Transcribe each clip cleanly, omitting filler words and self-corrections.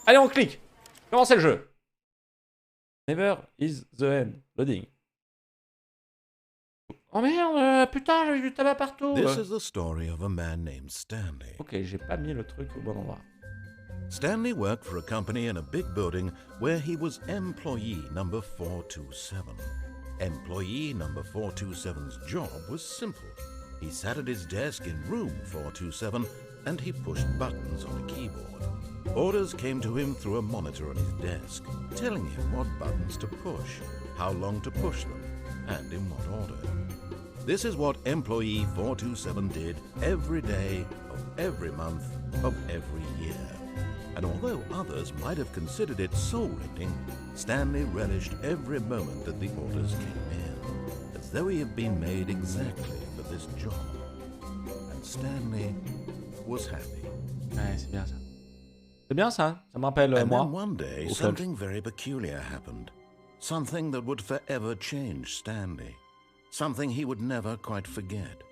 Allez, on clique. Commencez le jeu. Never is the end. Loading. Oh merde, putain, j'ai du tabac partout. This is the story of a man named Stanley. Ok, j'ai pas mis le truc au bon endroit. Stanley worked for a company in a big building where he was employee number 427. Employee number 427's job was simple. He sat at his desk in room 427 and he pushed buttons on a keyboard. Orders came to him through a monitor on his desk, telling him what buttons to push, how long to push them, and in what order. This is what employee 427 did every day of every month of every year. And although others might have considered it soul-rending, Stanley relished every moment that the orders came in, as though he had been made exactly for this job. And Stanley was happy. Ouais, c'est bien ça. C'est bien ça. Ça me rappelle And moi. then one day, something very peculiar happened. Something that would forever change Stanley. Something he would never quite forget.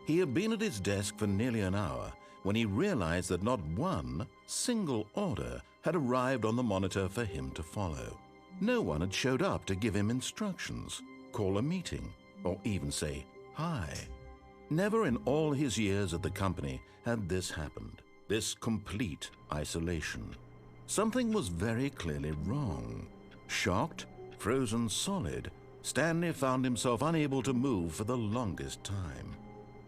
He had been at his desk for nearly an hour when he realized that not one single order had arrived on the monitor for him to follow. No one had showed up to give him instructions, call a meeting, or even say hi. Never in all his years at the company had this happened, this complete isolation. Something was very clearly wrong. Shocked, frozen solid, Stanley found himself unable to move for the longest time.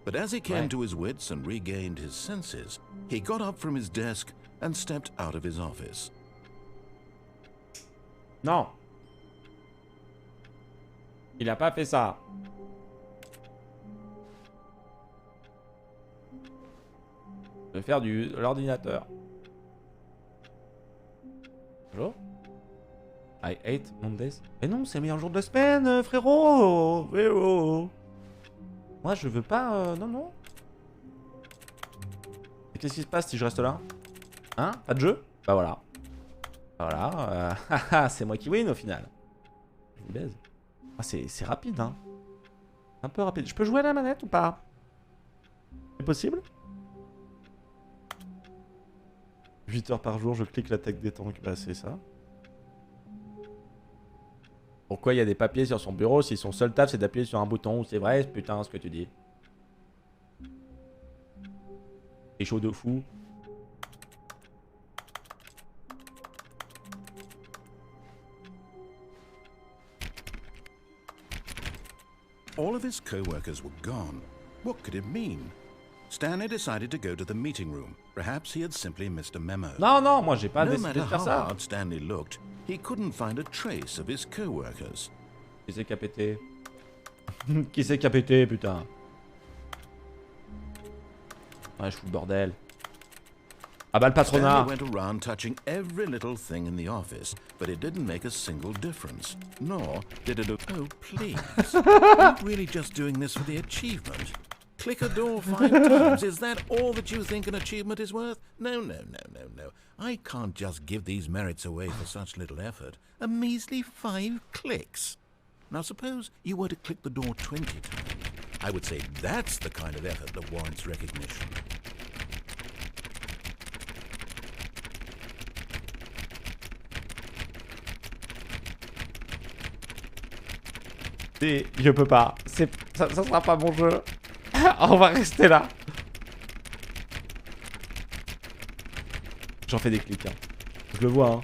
But as he came to his wits and regained his senses, he got up from his desk and stepped out of his office. Non. Il a pas fait ça. Je vais faire de l'ordinateur. Bonjour. I hate Mondays. Mais non, c'est le meilleur jour de la semaine, frérot. Frérot. Moi, je veux pas... non, non. Et qu'est-ce qui se passe si je reste là? Hein? Pas de jeu? Bah voilà. Voilà. C'est moi qui win au final. Je vous baise. Ah, c'est rapide, hein. Un peu rapide. Je peux jouer à la manette ou pas? C'est possible? 8 heures par jour, je clique l'attaque des tanks. Bah, c'est ça. Pourquoi il y a des papiers sur son bureau si son seul taf c'est d'appuyer sur un bouton? C'est vrai, putain, ce que tu dis. C'est chaud de fou. All of his co-workers were gone. What could it mean? Stanley decided to go to the meeting room. Perhaps he had simply missed a memo. Non, non, moi j'ai pas No décidé matter de faire how ça. hard Stanley looked, he couldn't find a trace of his co-workers. Qui c'est qui a pété? Qui c'est qui a pété, putain? Ouais, je fous le bordel. Ah bah le patronat. Stanley went around touching every little thing in the office, but it didn't make a single difference. Nor did it... Oh, please. Are you really just doing this for the achievement? Click a door 5 times. Is that all that you think an achievement is worth? No, no, no, no, no. I can't just give these merits away for such little effort. A measly 5 clicks. Now suppose you were to click the door 20 times. I would say that's the kind of effort that warrants recognition. Je peux pas. Ça sera pas mon jeu. On va rester là. J'en fais des clics. Hein. Je le vois. Hein.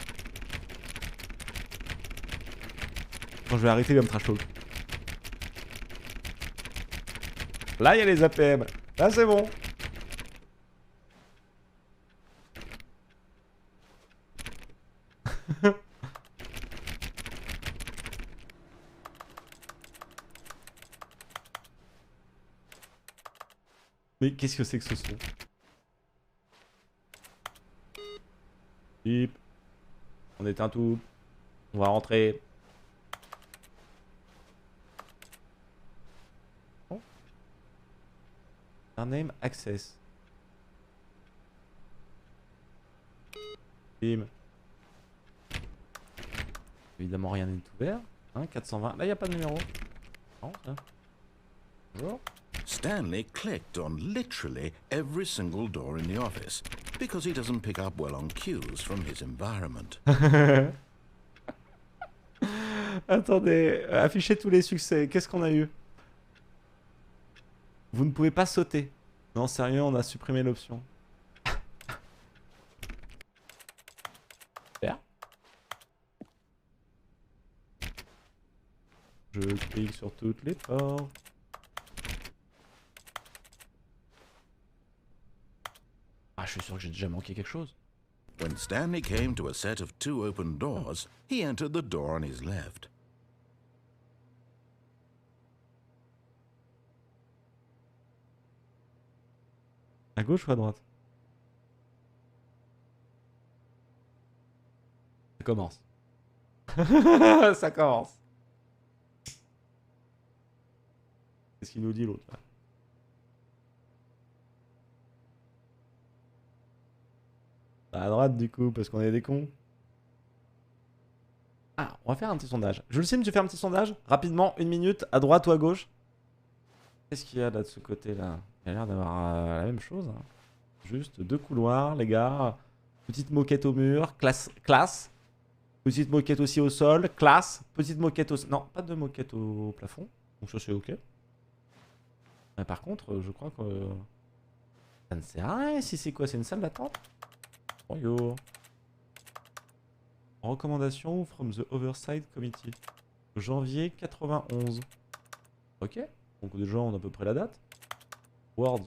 Quand je vais arrêter comme trash talk. Là, il y a les APM. Là, c'est bon. Mais qu'est-ce que c'est que ce son? Bip. On éteint tout. On va rentrer. Oh. Name access. Bim. Évidemment rien n'est ouvert. Hein, 420. Là il n'y a pas de numéro. Non, ça. Bonjour. Stanley clicked on literally every single door in the office because he doesn't pick up well on cues from his environment. Attendez, affichez tous les succès. Qu'est-ce qu'on a eu? Vous ne pouvez pas sauter. Non, sérieux, on a supprimé l'option. Super. Je clique sur toutes les portes. Ah, je suis sûr que j'ai déjà manqué quelque chose. When Stanley came to a set of 2 open doors, he entered the door on his left. À gauche ou à droite? Ça commence. Ça commence. Qu'est-ce qu'il nous dit l'autre là? À droite du coup, parce qu'on est des cons. Ah, on va faire un petit sondage. Jules Sim, tu fais un petit sondage? Rapidement, 1 minute, à droite ou à gauche? Qu'est-ce qu'il y a là de ce côté-là? Il y a l'air d'avoir la même chose. Hein. Juste 2 couloirs, les gars. Petite moquette au mur, classe. Petite moquette aussi au sol, classe. Petite moquette au... Non, pas de moquette au plafond. Donc ça c'est ok. Mais par contre, je crois que... Ça ne sert à rien ici, c'est quoi? C'est une salle d'attente? Bonjour. Recommandation from the Oversight Committee. Janvier 91. Ok. Donc déjà on a à peu près la date. Word.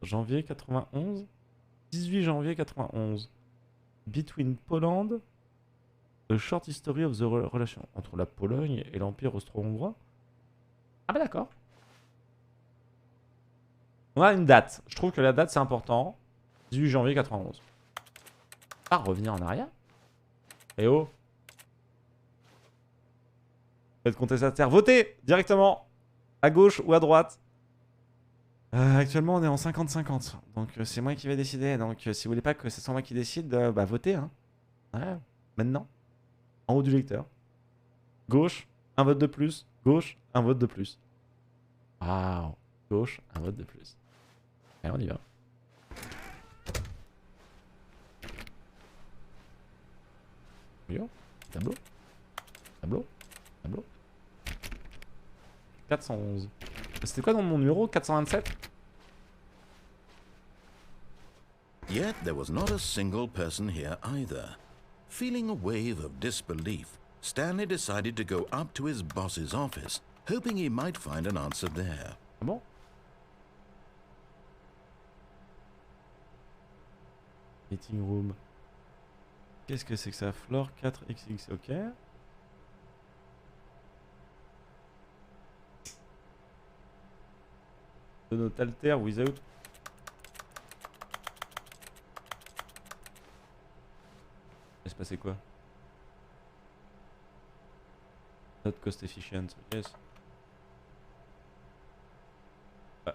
Janvier 91. 18 janvier 91. Between Poland. A short history of the relation entre la Pologne et l'Empire austro-hongrois. Ah bah d'accord. On a une date. Je trouve que la date c'est important. 18 janvier 91. Pas revenir en arrière. Eh oh. Faites contestataire. Votez directement. À gauche ou à droite. Actuellement on est en 50-50. Donc c'est moi qui vais décider. Donc si vous voulez pas que ce soit moi qui décide, bah votez. Hein. Ouais. Maintenant. En haut du lecteur. Gauche, un vote de plus. Gauche, un vote de plus. Waouh. Gauche, un vote de plus. Allez, on y va. Tableau. Tableau. Tableau. 411. C'était quoi dans mon numéro? 427? Yet there was not a single person here either. Feeling a wave of disbelief, Stanley decided to go up to his boss's office, hoping he might find an answer there. Ah bon? Meeting room. Qu'est-ce que c'est que ça? Floor 4XX, ok. De notre alter without. Il se passait quoi? Not cost efficient, yes. Ah.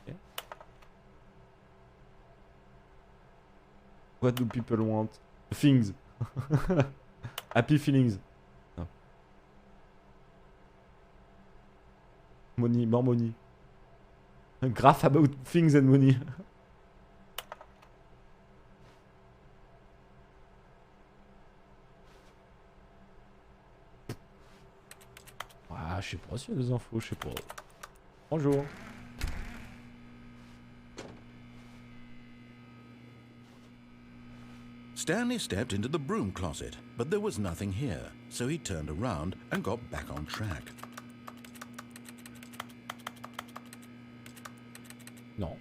Okay. What do people want? Things. Happy feelings. Non. Money, more money. Graph about things and money. Ah, je sais pas s'il y a des infos, je sais pas. Bonjour. Stanley stepped into the broom closet, but there was nothing here, so he turned around and got back on track. Non.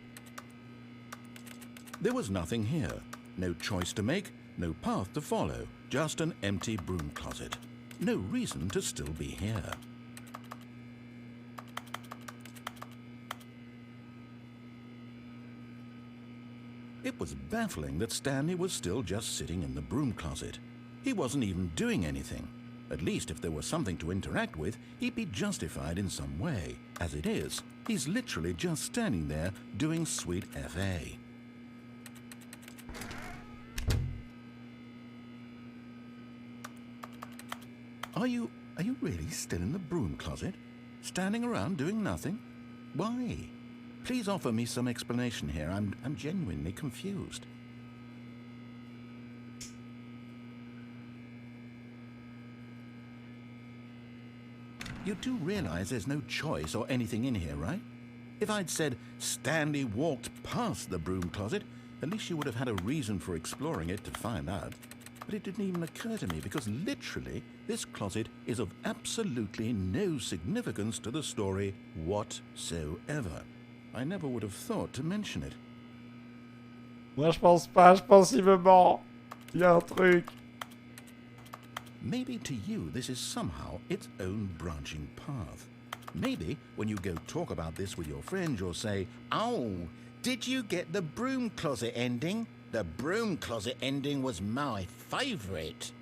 There was nothing here. No choice to make, no path to follow, just an empty broom closet. No reason to still be here. It was baffling that Stanley was still just sitting in the broom closet. He wasn't even doing anything. At least if there was something to interact with, he'd be justified in some way. As it is, He's literally just standing there doing sweet FA. Are you really still in the broom closet? Standing around doing nothing? Why? Please offer me some explanation here. I'm genuinely confused. You do realize there's no choice or anything in here, right? If I'd said Stanley walked past the broom closet, at least you would have had a reason for exploring it to find out. But it didn't even occur to me because literally this closet is of absolutely no significance to the story whatsoever. I never would have thought to mention it. Moi je pense pas, je pense qu'il me ment. Il y a un truc. Maybe to you this is somehow its own branching path. Maybe when you go talk about this with your friends you'll say, "Oh, did you get the broom closet ending? The broom closet ending was my favorite."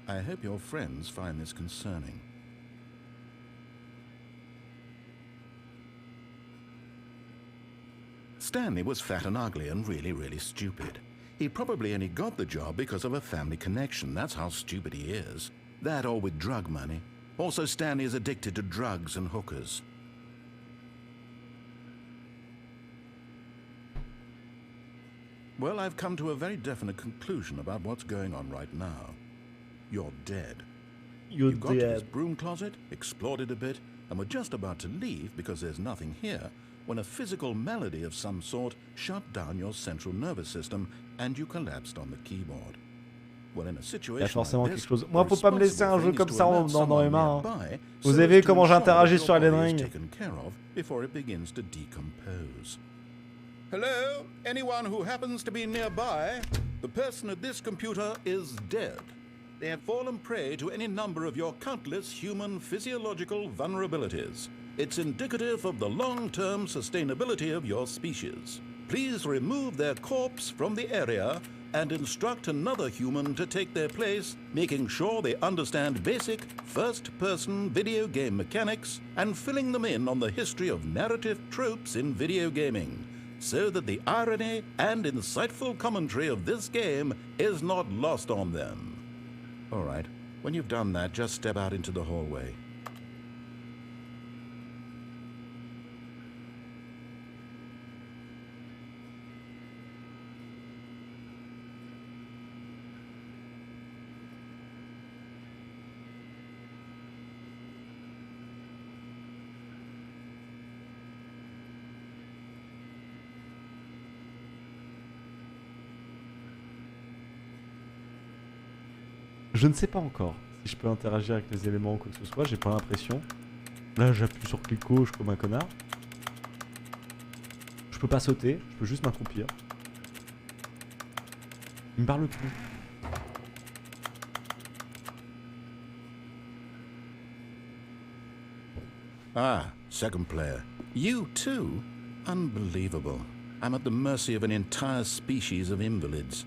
I hope your friends find this concerning. Stanley was fat and ugly and really stupid. He probably only got the job because of a family connection. That's how stupid he is. That or with drug money. Also, Stanley is addicted to drugs and hookers. Well, I've come to a very definite conclusion about what's going on right now. You're dead. You're You got to this dead. broom closet, explored it a bit, and were just about to leave because there's nothing here, when a physical malady of some sort shut down your central nervous system and you collapsed on the keyboard. Well, in a Il y a situation forcément like quelque this, chose. Moi, faut pas me laisser un jeu comme ça dans mes mains. Vous Vous avez vu comment j'interagis sur Elden Ring. before it begins to decompose. Hello? Anyone who happens to be nearby? The person at this computer is dead. They have fallen prey to any number of your countless human physiological vulnerabilities. It's indicative of the long-term sustainability of your species. Please remove their corpse from the area and instruct another human to take their place, making sure they understand basic first-person video game mechanics and filling them in on the history of narrative tropes in video gaming, so that the irony and insightful commentary of this game is not lost on them. All right, when you've done that, just step out into the hallway. Je ne sais pas encore si je peux interagir avec les éléments ou quoi que ce soit, j'ai pas l'impression. Là j'appuie sur clic gauche comme un connard. Je peux pas sauter, je peux juste m'accroupir. Il me parle plus. Ah, second player. You too? Unbelievable. I'm at the mercy of an entire species of invalids.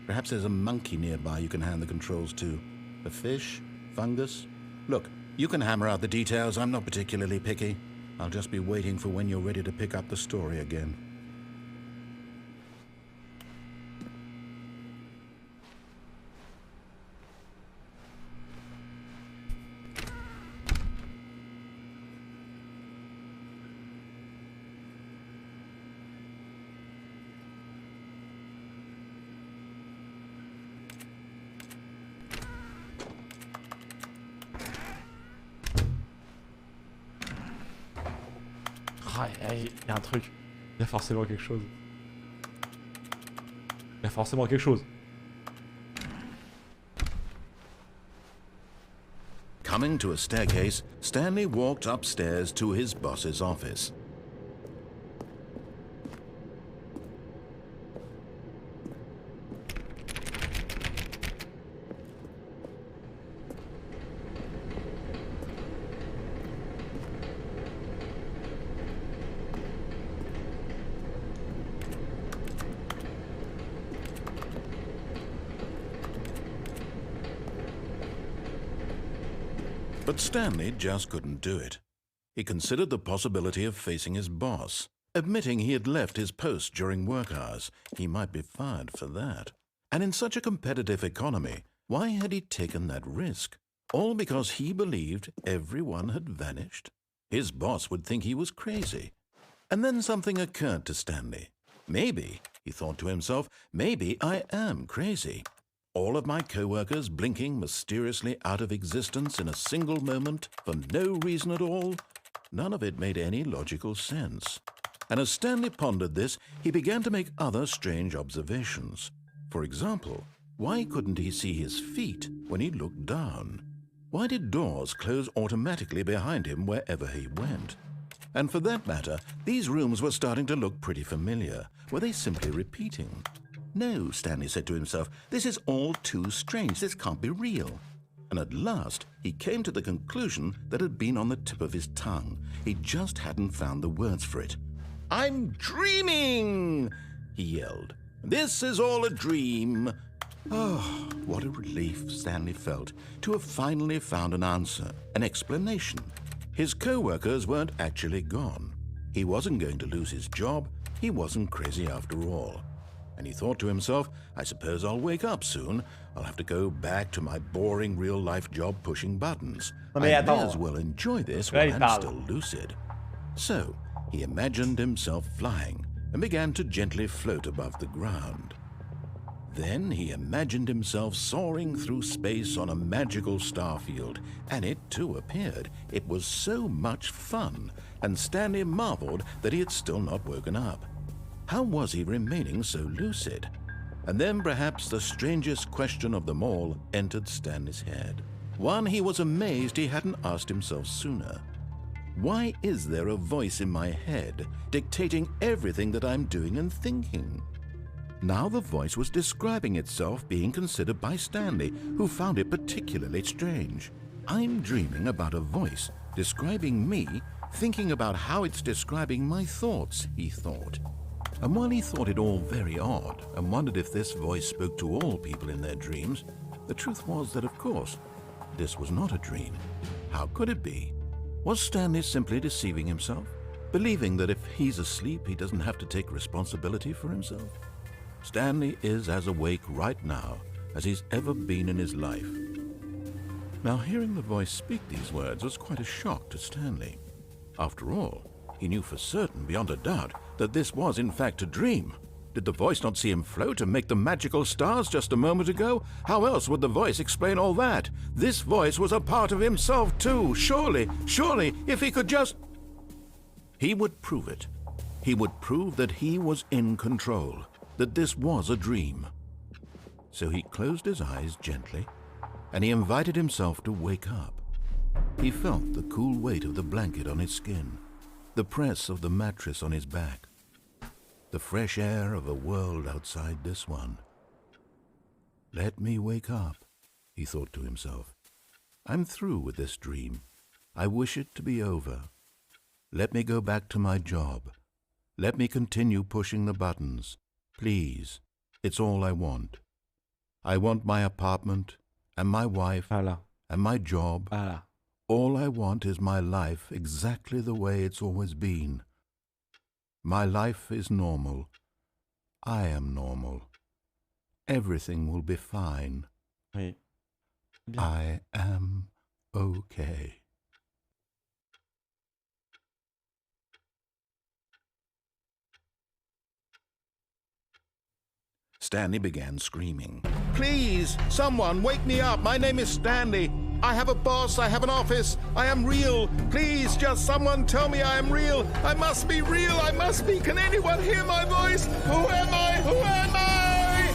Perhaps there's a monkey nearby you can hand the controls to. A fish? Fungus? Look, you can hammer out the details. I'm not particularly picky. I'll just be waiting for when you're ready to pick up the story again. Il y a un truc. Il y a forcément quelque chose. Il y a forcément quelque chose. Coming to a staircase, Stanley walked upstairs to his boss's office. But Stanley just couldn't do it. He considered the possibility of facing his boss, admitting he had left his post during work hours. He might be fired for that. And in such a competitive economy, why had he taken that risk? All because he believed everyone had vanished? His boss would think he was crazy. And then something occurred to Stanley. Maybe, he thought to himself, maybe I am crazy. All of my co-workers blinking mysteriously out of existence in a single moment for no reason at all. None of it made any logical sense. And as Stanley pondered this, he began to make other strange observations. For example, why couldn't he see his feet when he looked down? Why did doors close automatically behind him wherever he went? And for that matter, these rooms were starting to look pretty familiar. Were they simply repeating? No, Stanley said to himself, this is all too strange. This can't be real. And at last, he came to the conclusion that had been on the tip of his tongue. He just hadn't found the words for it. "I'm dreaming!" he yelled. "This is all a dream." Oh, what a relief Stanley felt to have finally found an answer, an explanation. His co-workers weren't actually gone. He wasn't going to lose his job. He wasn't crazy after all. And he thought to himself, I suppose I'll wake up soon. I'll have to go back to my boring real-life job pushing buttons. I may as well enjoy this while I'm still lucid. So, he imagined himself flying and began to gently float above the ground. Then he imagined himself soaring through space on a magical starfield, and it too appeared. It was so much fun, and Stanley marveled that he had still not woken up. How was he remaining so lucid? And then perhaps the strangest question of them all entered Stanley's head. One he was amazed he hadn't asked himself sooner. Why is there a voice in my head dictating everything that I'm doing and thinking? Now the voice was describing itself being considered by Stanley, who found it particularly strange. I'm dreaming about a voice describing me, thinking about how it's describing my thoughts, he thought. And while he thought it all very odd and wondered if this voice spoke to all people in their dreams, the truth was that, of course, this was not a dream. How could it be? Was Stanley simply deceiving himself, believing that if he's asleep, he doesn't have to take responsibility for himself? Stanley is as awake right now as he's ever been in his life. Now, hearing the voice speak these words was quite a shock to Stanley. After all, he knew for certain, beyond a doubt, that this was in fact a dream. Did the voice not see him float and make the magical stars just a moment ago? How else would the voice explain all that? This voice was a part of himself too. Surely, if he could just... He would prove it. He would prove that he was in control, that this was a dream. So he closed his eyes gently, and he invited himself to wake up. He felt the cool weight of the blanket on his skin, the press of the mattress on his back, the fresh air of a world outside this one. Let me wake up, he thought to himself. I'm through with this dream. I wish it to be over. Let me go back to my job. Let me continue pushing the buttons. Please, it's all I want. I want my apartment and my wife and my job. All I want is my life exactly the way it's always been. My life is normal. I am normal. Everything will be fine. Oui. I am okay. Stanley began screaming. Please, someone, wake me up. My name is Stanley. I have a boss. I have an office. I am real. Please, just someone tell me I am real. I must be real. I must be. Can anyone hear my voice? Who am I? Who am I?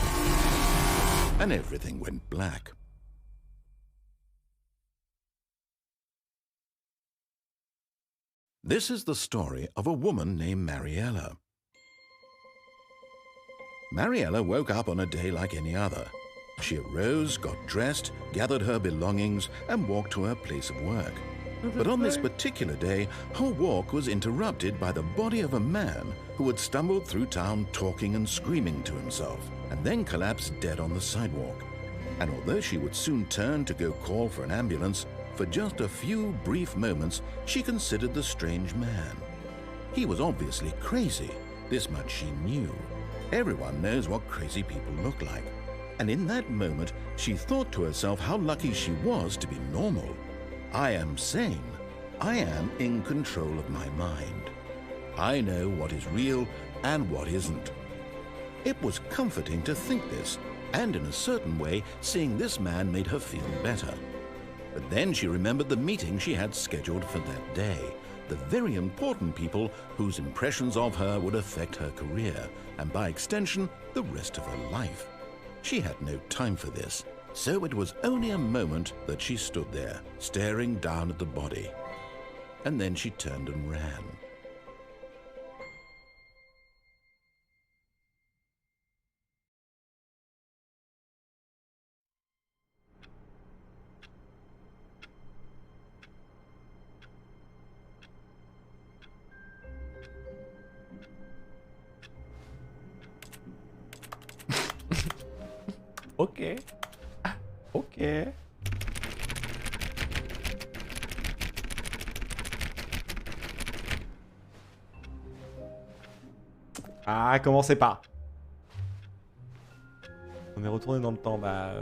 And everything went black. This is the story of a woman named Mariella. Mariella woke up on a day like any other. She arose, got dressed, gathered her belongings, and walked to her place of work. But on this particular day, her walk was interrupted by the body of a man who had stumbled through town talking and screaming to himself, and then collapsed dead on the sidewalk. And although she would soon turn to go call for an ambulance, For just a few brief moments, she considered the strange man. He was obviously crazy. This much she knew. Everyone knows what crazy people look like. And in that moment, she thought to herself how lucky she was to be normal. I am sane. I am in control of my mind. I know what is real and what isn't. It was comforting to think this, and in a certain way, seeing this man made her feel better. But then she remembered the meeting she had scheduled for that day, the very important people whose impressions of her would affect her career, and by extension, the rest of her life. She had no time for this, so it was only a moment that she stood there, staring down at the body. And then she turned and ran. Ok. Ok. Ah, commencez pas. On est retourné dans le temps, bah...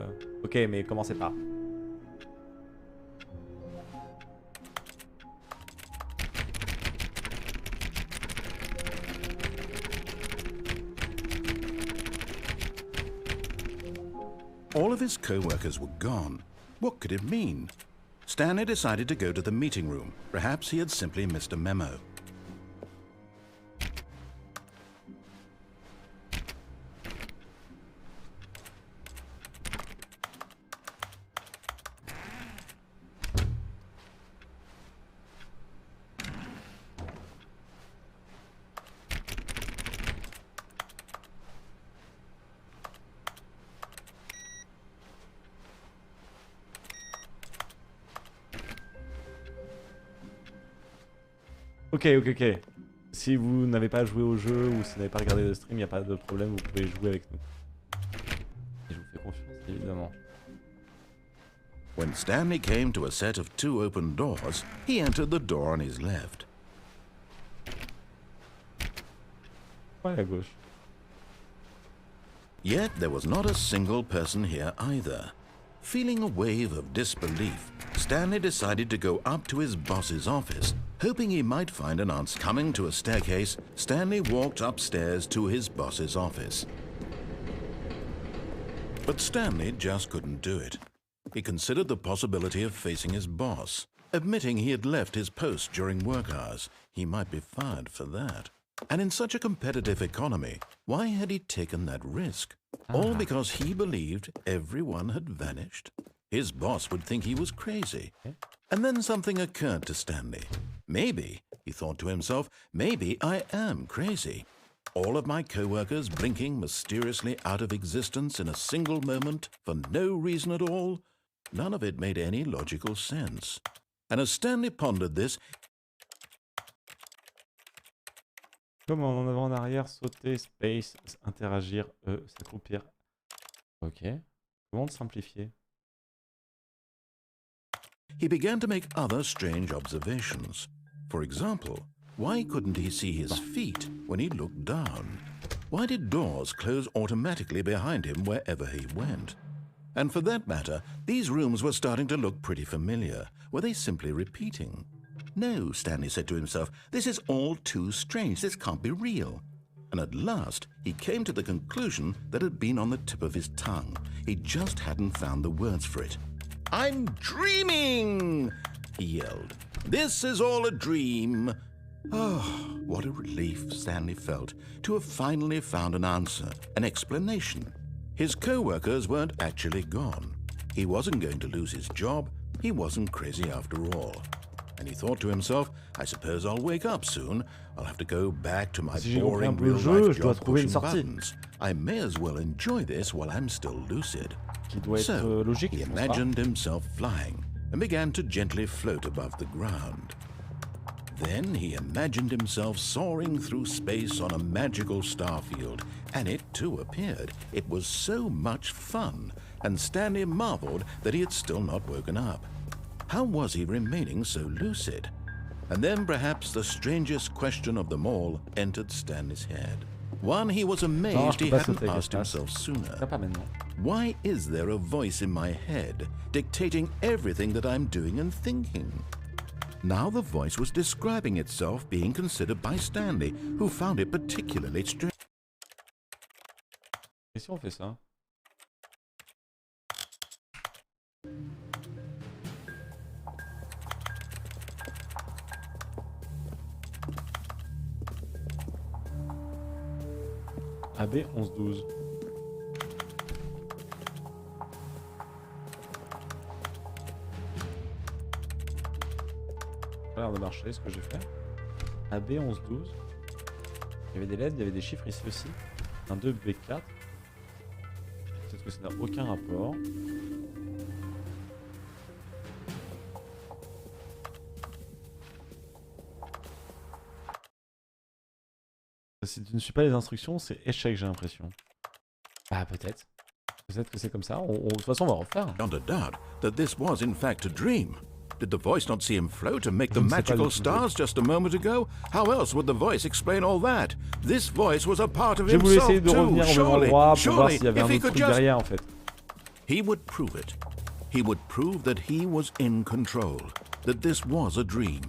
Ok, mais commencez pas. All of his co-workers were gone. What could it mean? Stanley decided to go to the meeting room. Perhaps he had simply missed a memo. Ok. Si vous n'avez pas joué au jeu ou si vous n'avez pas regardé le stream, il n'y a pas de problème, vous pouvez jouer avec nous. Et je vous fais confiance, évidemment. When Stanley came to a set of 2 open doors, he entered the door on his left. Ouais, à gauche. Yet there was not a single person here either. Feeling a wave of disbelief, Stanley decided to go up to his boss's office. Hoping he might find an answer. Coming to a staircase, Stanley walked upstairs to his boss's office. But Stanley just couldn't do it. He considered the possibility of facing his boss. Admitting he had left his post during work hours, he might be fired for that. And in such a competitive economy, why had he taken that risk? All because he believed everyone had vanished? His boss would think he was crazy. And then something occurred to Stanley. Maybe, he thought to himself, maybe I am crazy. All of my co-workers blinking mysteriously out of existence in a single moment for no reason at all. None of it made any logical sense. And as Stanley pondered this... Comme en avant, en arrière, sauter, space, interagir, s'accroupir. Ok. Comment simplifier? He began to make other strange observations. For example, why couldn't he see his feet when he looked down? Why did doors close automatically behind him wherever he went? And for that matter, these rooms were starting to look pretty familiar. Were they simply repeating? No, Stanley said to himself, this is all too strange. This can't be real. And at last, he came to the conclusion that had been on the tip of his tongue. He just hadn't found the words for it. I'm dreaming, he yelled. This is all a dream. Oh, what a relief Stanley felt to have finally found an answer, an explanation. His co-workers weren't actually gone. He wasn't going to lose his job. He wasn't crazy after all. And he thought to himself, I suppose I'll wake up soon. I'll have to go back to my boring real-life job pushing buttons. I may as well enjoy this while I'm still lucid. So, he imagined himself flying and began to gently float above the ground. Then he imagined himself soaring through space on a magical starfield, and it too appeared. It was so much fun, and Stanley marveled that he had still not woken up. How was he remaining so lucid? And then perhaps the strangest question of them all entered Stanley's head. One he was amazed he hadn't asked himself sooner. Why is there a voice in my head dictating everything that I'm doing and thinking? Now the voice was describing itself being considered by Stanley, who found it particularly strange. Et si on fait ça? AB 11-12. Ça a l'air de marcher ce que j'ai fait. AB 11-12. Il y avait des lettres, il y avait des chiffres ici aussi. Un 2 B4. Peut-être que ça n'a aucun rapport. Si tu ne suis pas les instructions, c'est échec, j'ai l'impression. Ah, peut-être. Peut-être que c'est comme ça. De toute façon, on va refaire. Beyond a doubt that this was in fact a dream. Did the voice not see him float and make the magical stars just a moment ago? How else would the voice explain all that? This voice was a part of himself too. J'ai voulu essayer de revenir au même endroit pour voir s'il y avait un autre truc derrière, en fait. He would prove it. He would prove that he was in control, that this was a dream.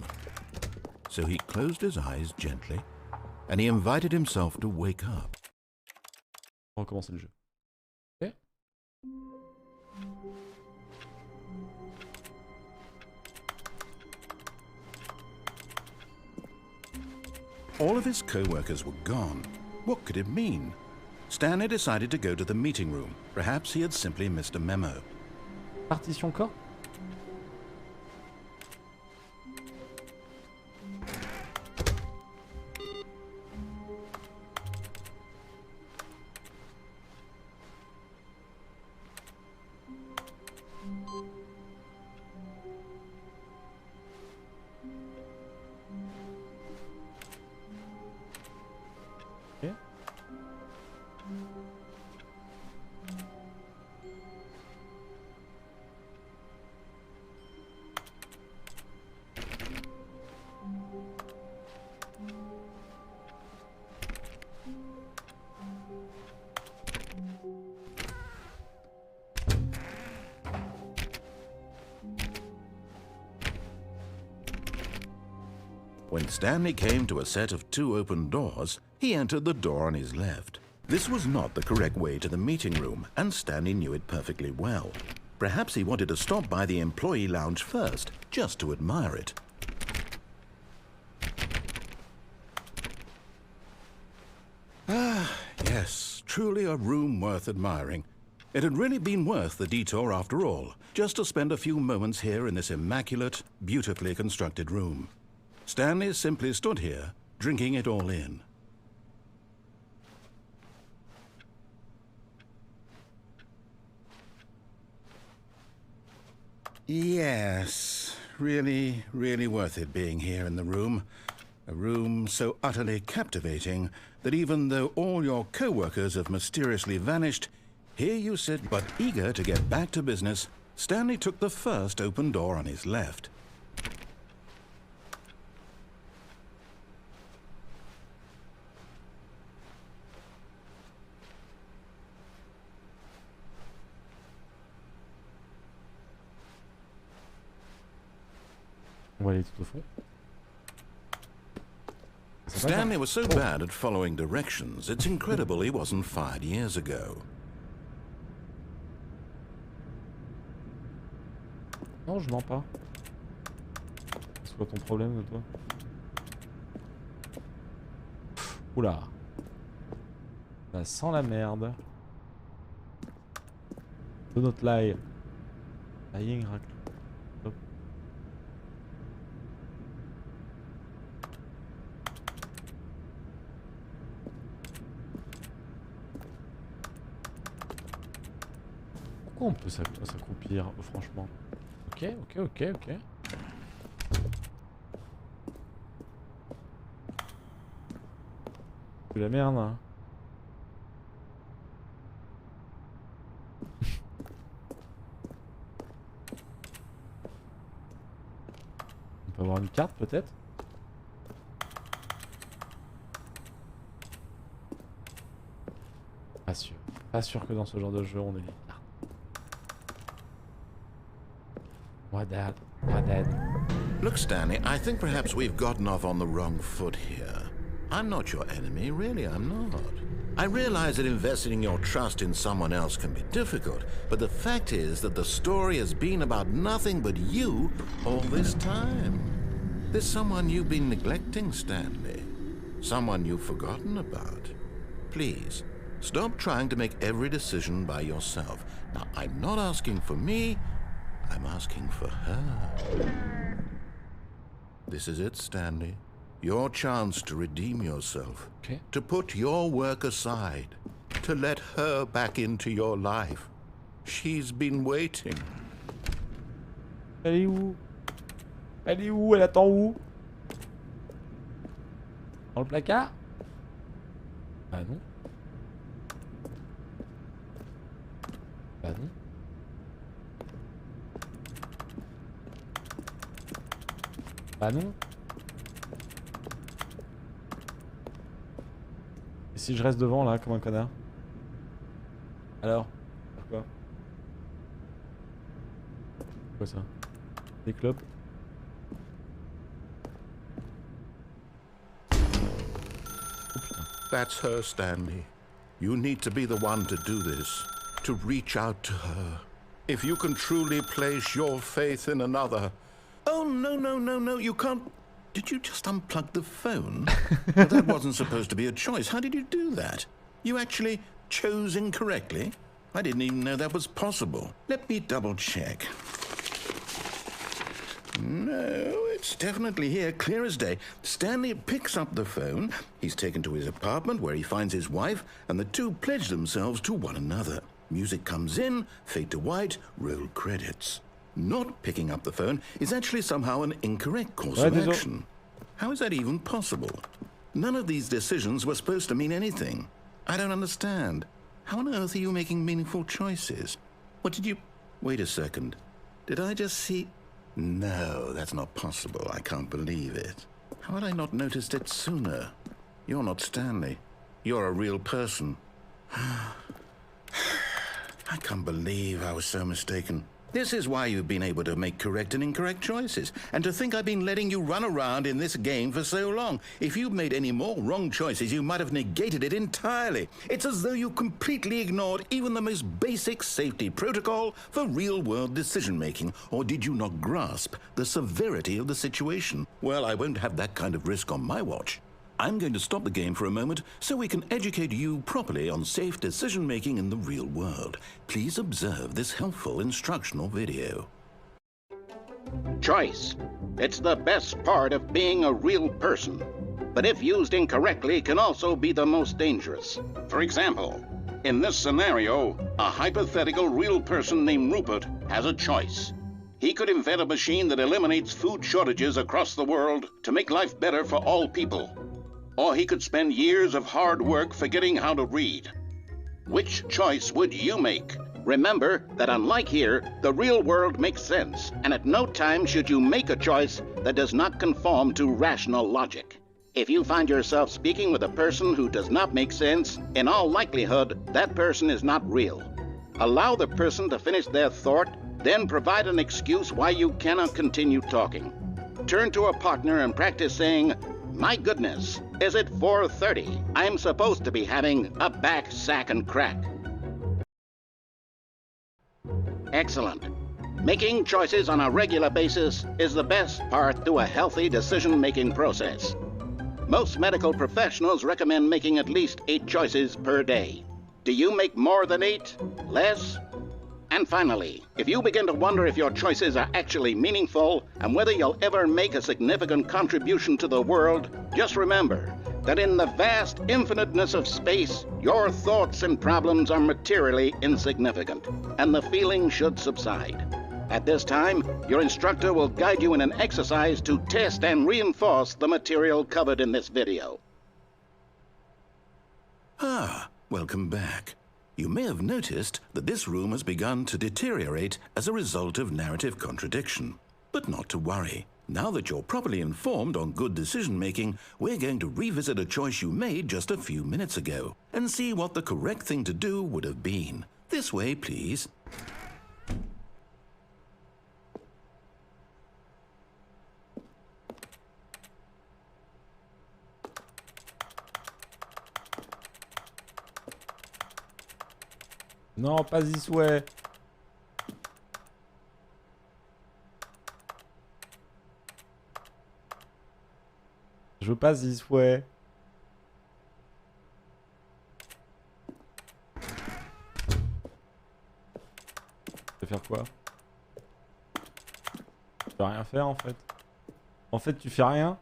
So he closed his eyes gently, and he invited himself to wake up. On va recommencer le jeu. Ok. All of his co-workers were gone. What could it mean? Stanley decided to go to the meeting room. Perhaps he had simply missed a memo. Partition corps. Ok. When Stanley came to a set of 2 open doors, he entered the door on his left. This was not the correct way to the meeting room, and Stanley knew it perfectly well. Perhaps he wanted to stop by the employee lounge first, just to admire it. Ah, yes, truly a room worth admiring. It had really been worth the detour after all, just to spend a few moments here in this immaculate, beautifully constructed room. Stanley simply stood here, drinking it all in. Yes, really, really worth it being here in the room. A room so utterly captivating that even though all your co-workers have mysteriously vanished, here you sit, but eager to get back to business, Stanley took the first open door on his left. On va aller tout au fond. Stanley was so bad at following directions, it's incredible he wasn't fired years ago. Non, je mens pas. C'est quoi ton problème de toi? Oula. Ça sent la merde. De notre lie. Lying rack. Hop. Pourquoi on peut s'accroupir, franchement? Ok, ok, ok, ok. C'est la merde, hein. va avoir une carte peut-être. Pas sûr. Pas sûr que dans ce genre de jeu on ait des cartes. Moi dad. Look, Stanley, I think perhaps we've gotten off on the wrong foot here. I'm not your enemy, really, I'm not. I realize that investing your trust in someone else can be difficult, but the fact is that the story has been about nothing but you all this time. There's someone you've been neglecting, Stanley. Someone you've forgotten about. Please, stop trying to make every decision by yourself. Now, I'm not asking for me, I'm asking for her. This is it, Stanley. Your chance to redeem yourself. Okay. To put your work aside. To let her back into your life. She's been waiting. Elle est où? Elle est où? Elle attend où? Dans le placard? Bah non. Bah non. Bah non. Et si je reste devant là comme un connard? Alors? Pourquoi? Quoi ça? Des clopes? Oh putain. That's her, Stanley. You need to be the one to do this. To reach out to her. If you can truly place your faith in another. Oh, no, you can't. Did you just unplug the phone? Well, that wasn't supposed to be a choice. How did you do that? You actually chose incorrectly? I didn't even know that was possible. Let me double check. No, it's definitely here, clear as day. Stanley picks up the phone. He's taken to his apartment where he finds his wife, and the two pledge themselves to one another. Music comes in, fade to white, roll credits. Not picking up the phone is actually somehow an incorrect course of action. How is that even possible? None of these decisions were supposed to mean anything. I don't understand. How on earth are you making meaningful choices? What did you... Wait a second. Did I just see... No, that's not possible. I can't believe it. How had I not noticed it sooner? You're not Stanley. You're a real person. I can't believe I was so mistaken. This is why you've been able to make correct and incorrect choices. And to think I've been letting you run around in this game for so long. If you'd made any more wrong choices, you might have negated it entirely. It's as though you completely ignored even the most basic safety protocol for real-world decision-making. Or did you not grasp the severity of the situation? Well, I won't have that kind of risk on my watch. I'm going to stop the game for a moment so we can educate you properly on safe decision-making in the real world. Please observe this helpful instructional video. Choice. It's the best part of being a real person. But if used incorrectly, can also be the most dangerous. For example, in this scenario, a hypothetical real person named Rupert has a choice. He could invent a machine that eliminates food shortages across the world to make life better for all people. Or he could spend years of hard work forgetting how to read. Which choice would you make? Remember that unlike here, the real world makes sense, and at no time should you make a choice that does not conform to rational logic. If you find yourself speaking with a person who does not make sense, in all likelihood, that person is not real. Allow the person to finish their thought, then provide an excuse why you cannot continue talking. Turn to a partner and practice saying, "My goodness, is it 4:30? I'm supposed to be having a back, sack, and crack." Excellent. Making choices on a regular basis is the best part to a healthy decision-making process. Most medical professionals recommend making at least 8 choices per day. Do you make more than 8? Less? And finally, if you begin to wonder if your choices are actually meaningful and whether you'll ever make a significant contribution to the world, just remember that in the vast infiniteness of space, your thoughts and problems are materially insignificant, and the feeling should subside. At this time, your instructor will guide you in an exercise to test and reinforce the material covered in this video. Ah, welcome back. You may have noticed that this room has begun to deteriorate as a result of narrative contradiction. But not to worry. Now that you're properly informed on good decision-making, we're going to revisit a choice you made just a few minutes ago and see what the correct thing to do would have been. This way, please. Non, pas y souhait. Je veux pas y souhait. Tu veux faire quoi? Tu peux rien faire en fait. En fait, tu fais rien.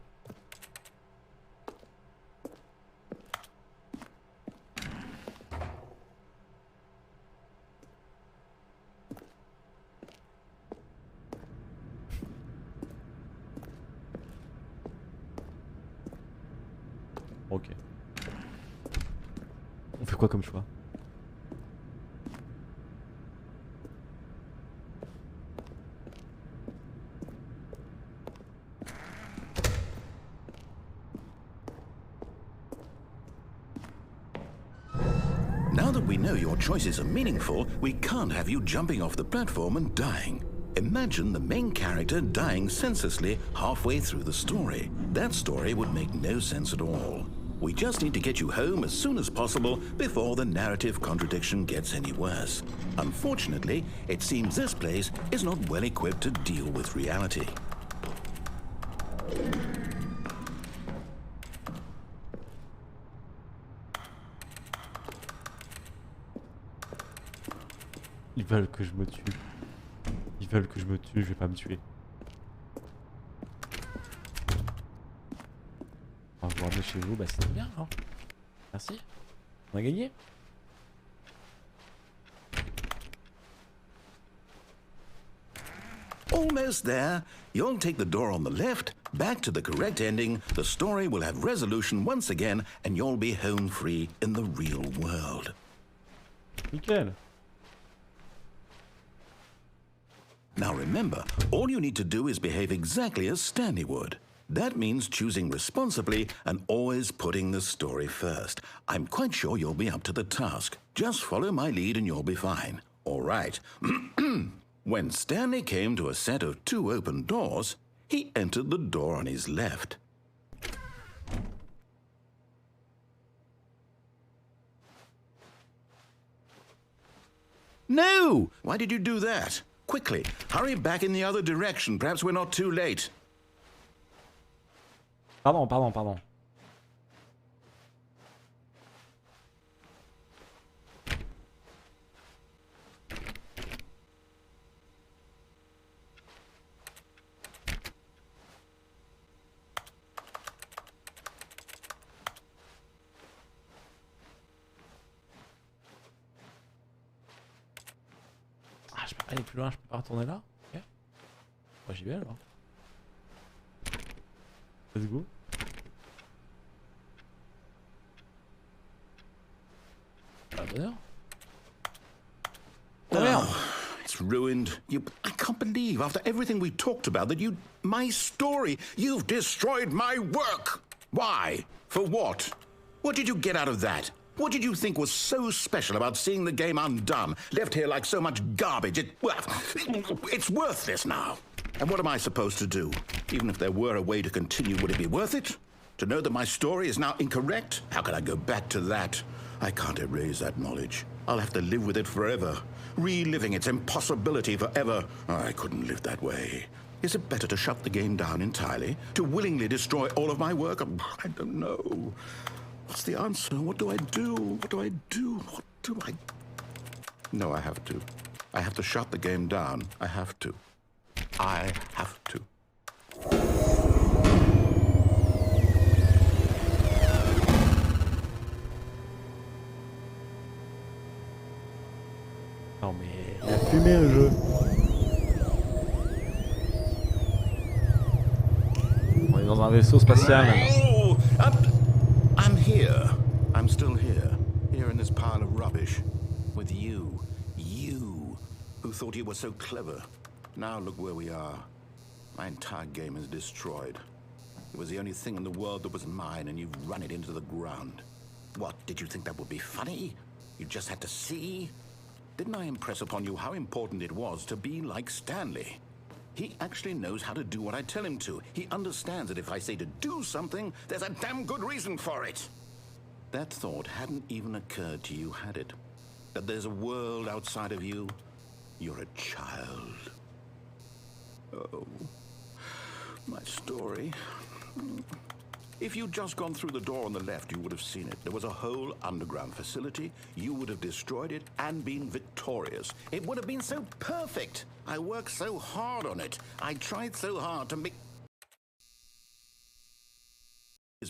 Ok. On fait quoi comme choix? Now that we know your choices are meaningful, we can't have you jumping off the platform and dying. Imagine the main character dying senselessly halfway through the story. That story would make no sense at all. We just need to get you home as soon as possible before the narrative contradiction gets any worse. Unfortunately, it seems this place is not well equipped to deal with reality. Ils veulent que je me tue. Ils veulent que je me tue, je vais pas me tuer. Vous ramenez chez vous, bah c'est bien alors. Merci. On a gagné. Almost there. You'll take the door on the left, back to the correct ending, the story will have resolution once again, and you'll be home free in the real world. Nickel. Now remember, all you need to do is behave exactly as Stanley would. That means choosing responsibly and always putting the story first. I'm quite sure you'll be up to the task. Just follow my lead and you'll be fine. All right. When Stanley came to a set of 2 open doors, he entered the door on his left. No! Why did you do that? Quickly, hurry back in the other direction. Perhaps we're not too late. Pardon. Ah, je peux pas aller plus loin, je peux pas retourner là? Ok. Moi j'y vais alors. Let's go. Oh, it's ruined. I can't believe, after everything we talked about, that my story, you've destroyed my work. Why? For what? What did you get out of that? What did you think was so special about seeing the game undone, left here like so much garbage? It's worthless now. And what am I supposed to do? Even if there were a way to continue, would it be worth it? To know that my story is now incorrect? How can I go back to that? I can't erase that knowledge. I'll have to live with it forever, reliving its impossibility forever. I couldn't live that way. Is it better to shut the game down entirely? To willingly destroy all of my work? I don't know. What's the answer? What do I do? What do I do? What do I... No, I have to. I have to shut the game down. I have to. I have to. Non mais il a fumé le jeu. On est dans un vaisseau spatial maintenant. I'm here. I'm still here. Here in this pile of rubbish. With you. You. Who thought you were so clever. Now look where we are. My entire game is destroyed. It was the only thing in the world that was mine, and you've run it into the ground. What, did you think that would be funny? You just had to see? Didn't I impress upon you how important it was to be like Stanley? He actually knows how to do what I tell him to. He understands that if I say to do something, there's a damn good reason for it. That thought hadn't even occurred to you, had it? That there's a world outside of you? You're a child. Oh, my story. If you'd just gone through the door on the left, you would have seen it. There was a whole underground facility. You would have destroyed it and been victorious. It would have been so perfect. I worked so hard on it. I tried so hard to make...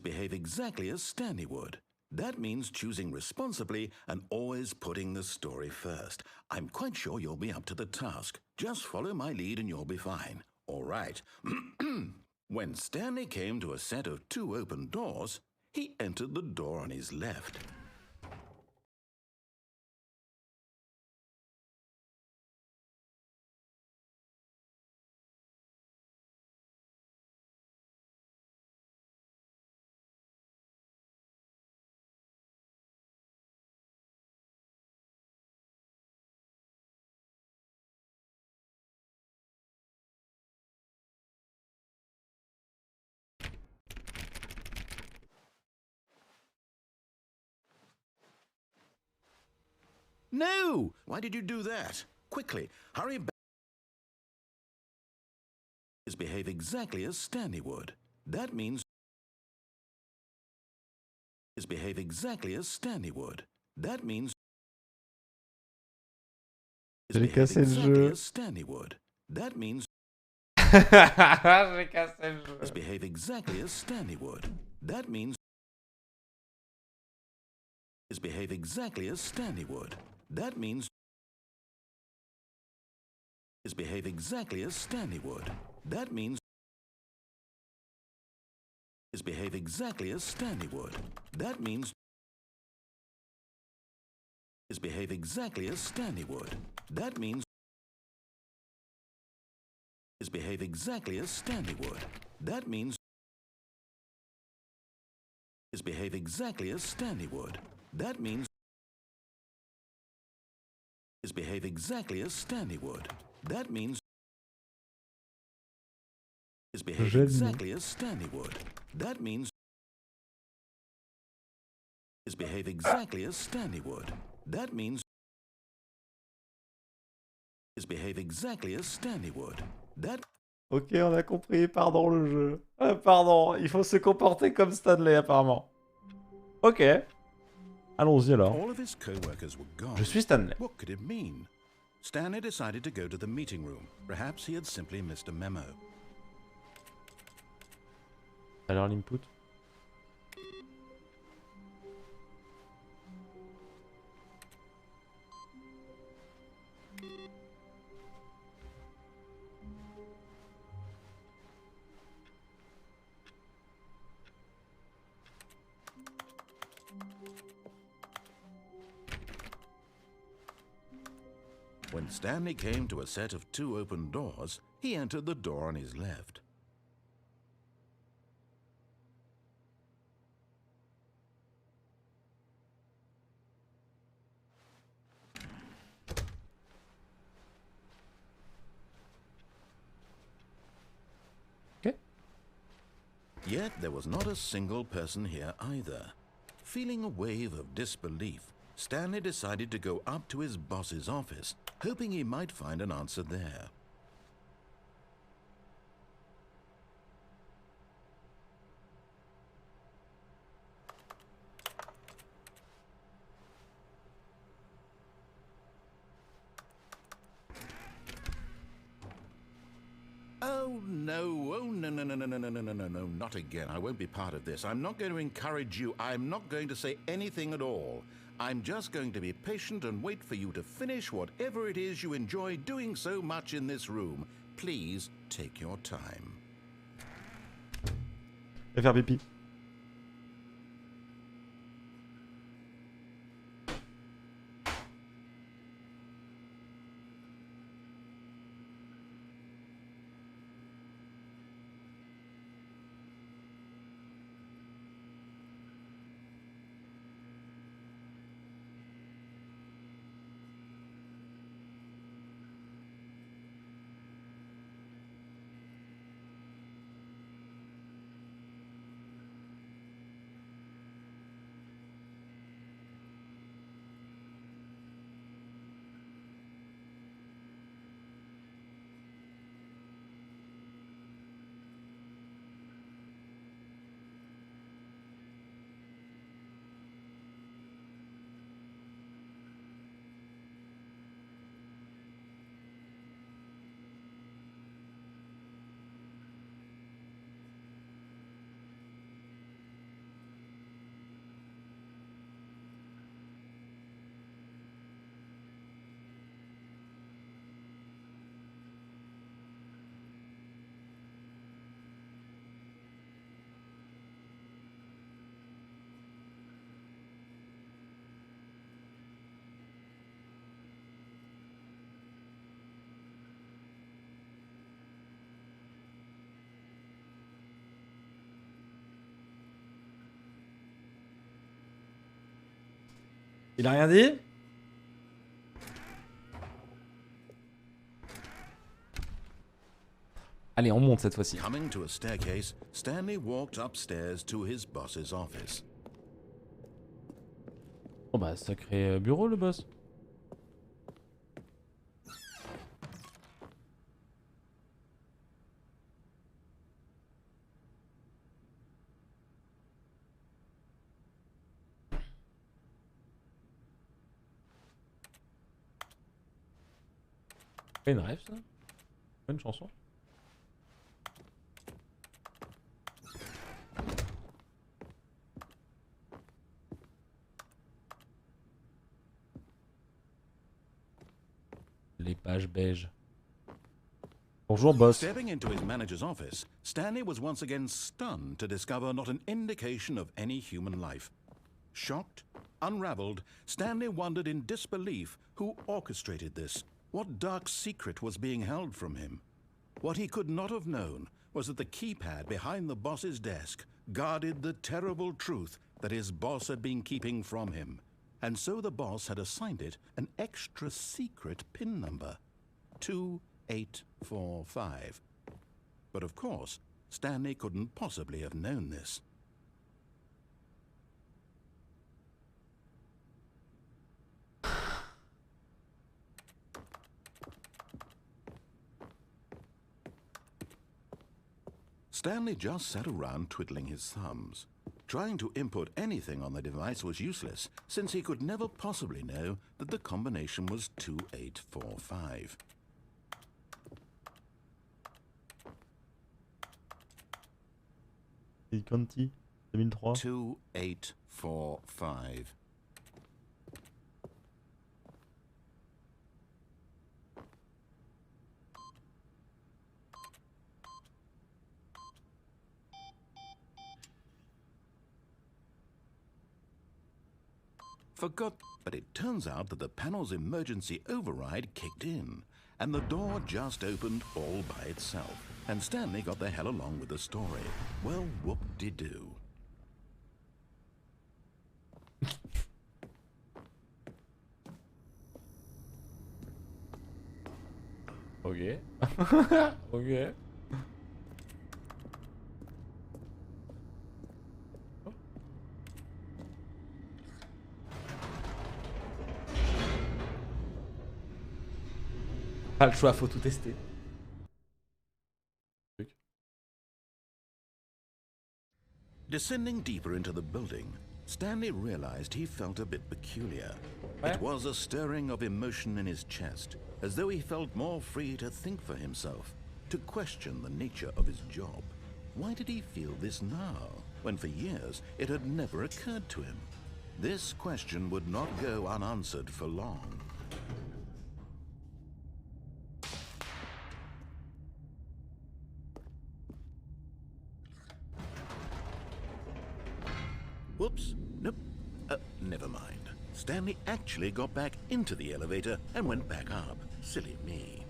behave exactly as Stanley would. That means choosing responsibly and always putting the story first. I'm quite sure you'll be up to the task. Just follow my lead and you'll be fine. All right. When Stanley came to a set of 2 open doors, he entered the door on his left. No! Why did you do that? Quickly, hurry back. Behave exactly as Stanley would. That means behave exactly as Stanley would. That means J'ai cassé le jeu. as Stanley would. That means J'ai cassé le jeu. behave exactly as Stanley would. That means behave exactly as Stanley would. That means behave exactly as Stanley would. That means behave exactly as Stanley would. That means behave exactly as Stanley would. That means behave exactly as Stanley would. That means behave exactly as Stanley would. That means behave exactly as Stanley would. That means behave exactly as Stanley would. That means behave exactly as Stanley would. That means behave exactly as Stanley would. That... Ok, on a compris, pardon le jeu. Pardon, il faut se comporter comme Stanley apparemment. Ok. Allons-y alors. All of his co-workers were gone. Je suis Stanley. What could it mean? Stanley decided to go to the meeting room. Perhaps he had simply missed a memo. Alors l'input. When Stanley came to a set of 2 open doors, he entered the door on his left. Okay. Yet there was not a single person here either. Feeling a wave of disbelief, Stanley decided to go up to his boss's office, hoping he might find an answer there. Oh no, no, not again. I won't be part of this. I'm not going to encourage you. I'm not going to say anything at all. I'm just going to be patient and wait for you to finish whatever it is you enjoy doing so much in this room. Please take your time. Je vais faire pipi. Il a rien dit? Allez, on monte cette fois-ci. Coming to a staircase, Stanley walked upstairs to his boss's office. Oh bah, sacré bureau, le boss. Une rêve, ça? Bonne chanson. Les pages beige. Bonjour, boss. Stepping into his manager's office, Stanley was once again stunned to discover not an indication of any human life. Shocked, unraveled, Stanley wondered in disbelief who orchestrated this. What dark secret was being held from him? What he could not have known was that the keypad behind the boss's desk guarded the terrible truth that his boss had been keeping from him. And so the boss had assigned it an extra secret PIN number, 2845. But of course, Stanley couldn't possibly have known this. Stanley just sat around twiddling his thumbs. Trying to input anything on the device was useless, since he could never possibly know that the combination was 2845. Conti, 2003. 2845. Forgot, but it turns out that the panel's emergency override kicked in, and the door just opened all by itself, and Stanley got the hell along with the story. Well, whoop-de-doo. Ok. Ok. Pas le choix, faut tout tester. Descending deeper into the building, Stanley realized he felt a bit peculiar. It was a stirring of emotion in his chest, as though he felt more free to think for himself, to question the nature of his job. Why did he feel this now, when for years it had never occurred to him? This question would not go unanswered for long. Whoops, nope, never mind. Stanley actually got back into the elevator and went back up. Silly me.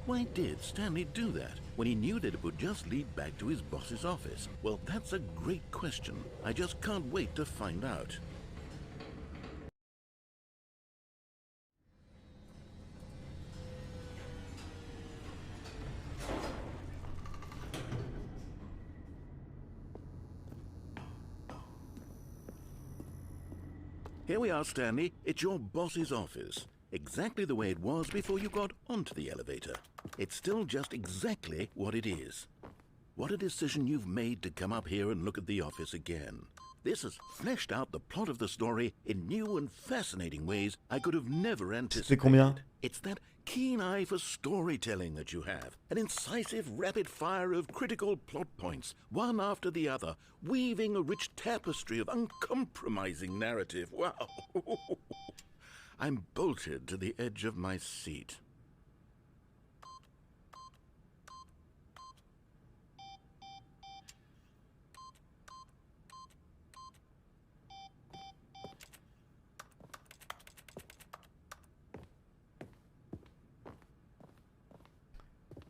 Why did Stanley do that when he knew that it would just lead back to his boss's office? Well, that's a great question. I just can't wait to find out. Here we are, Stanley. It's your boss's office. Exactly the way it was before you got onto the elevator. It's still just exactly what it is. What a decision you've made to come up here and look at the office again. This has fleshed out the plot of the story in new and fascinating ways I could have never anticipated. It's that keen eye for storytelling that you have. An incisive rapid fire of critical plot points, one after the other, weaving a rich tapestry of uncompromising narrative. Wow. I'm bolted to the edge of my seat.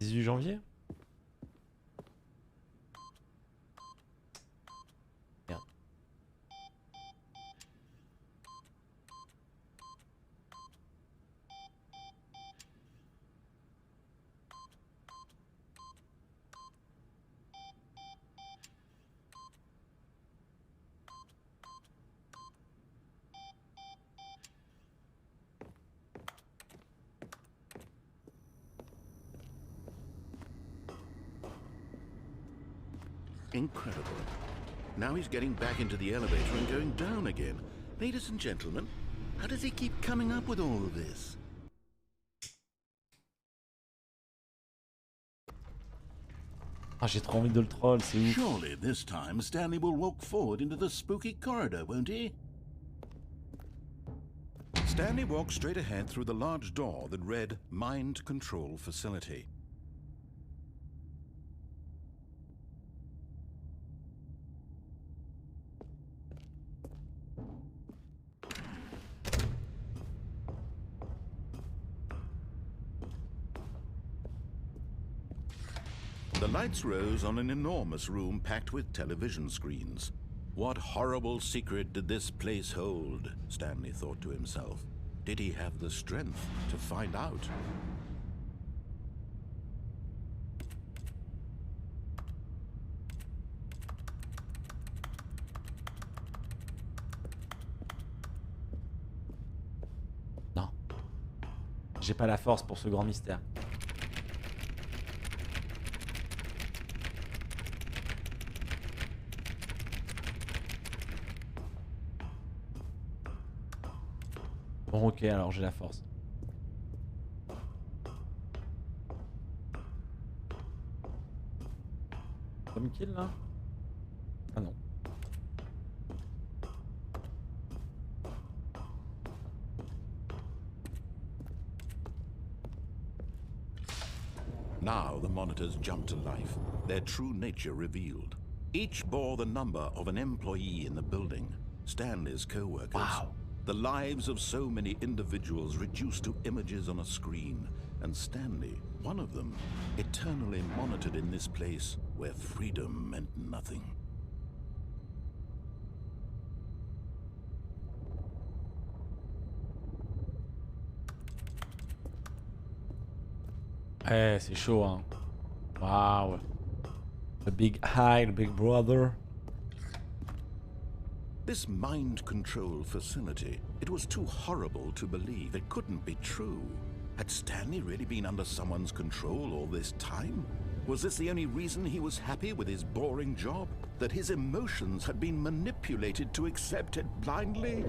« 18 janvier » Merde. Incredible. Now he's getting back into the elevator and going down again. Ladies and gentlemen, how does he keep coming up with all of this? Ah, j'ai trop envie de le troll, c'est ouf. Surely this time Stanley will walk forward into the spooky corridor, won't he? Stanley walked straight ahead through the large door that read Mind Control Facility. The lights rose on an enormous room packed with television screens. What horrible secret did this place hold? Stanley thought to himself. Did he have the strength to find out? Non. J'ai pas la force pour ce grand mystère. Bon, ok, alors j'ai la force. Comme kill là? Ah non. Now the monitors jumped to life, their true nature revealed. Each bore the number of an employee in the building, Stanley's co-workers. Wow. The lives of so many individuals reduced to images on a screen, and Stanley, one of them, eternally monitored in this place where freedom meant nothing. Eh, c'est chaud, hein. Wow. The big eye, the big brother. This mind control facility, it was too horrible to believe. It couldn't be true. Had Stanley really been under someone's control all this time? Was this the only reason he was happy with his boring job? That his emotions had been manipulated to accept it blindly?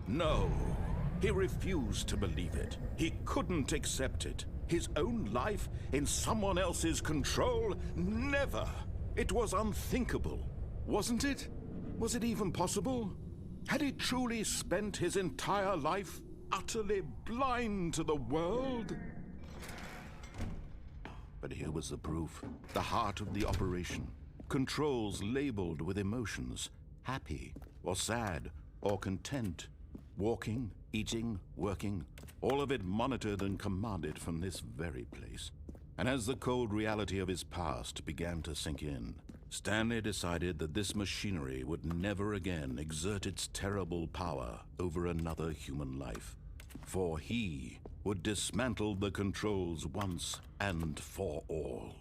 No, he refused to believe it. He couldn't accept it. His own life in someone else's control? Never! It was unthinkable. Wasn't it? Was it even possible? Had he truly spent his entire life utterly blind to the world? But here was the proof. The heart of the operation. Controls labeled with emotions. Happy, or sad, or content. Walking, eating, working. All of it monitored and commanded from this very place. And as the cold reality of his past began to sink in, Stanley decided that this machinery would never again exert its terrible power over another human life. For he would dismantle the controls once and for all.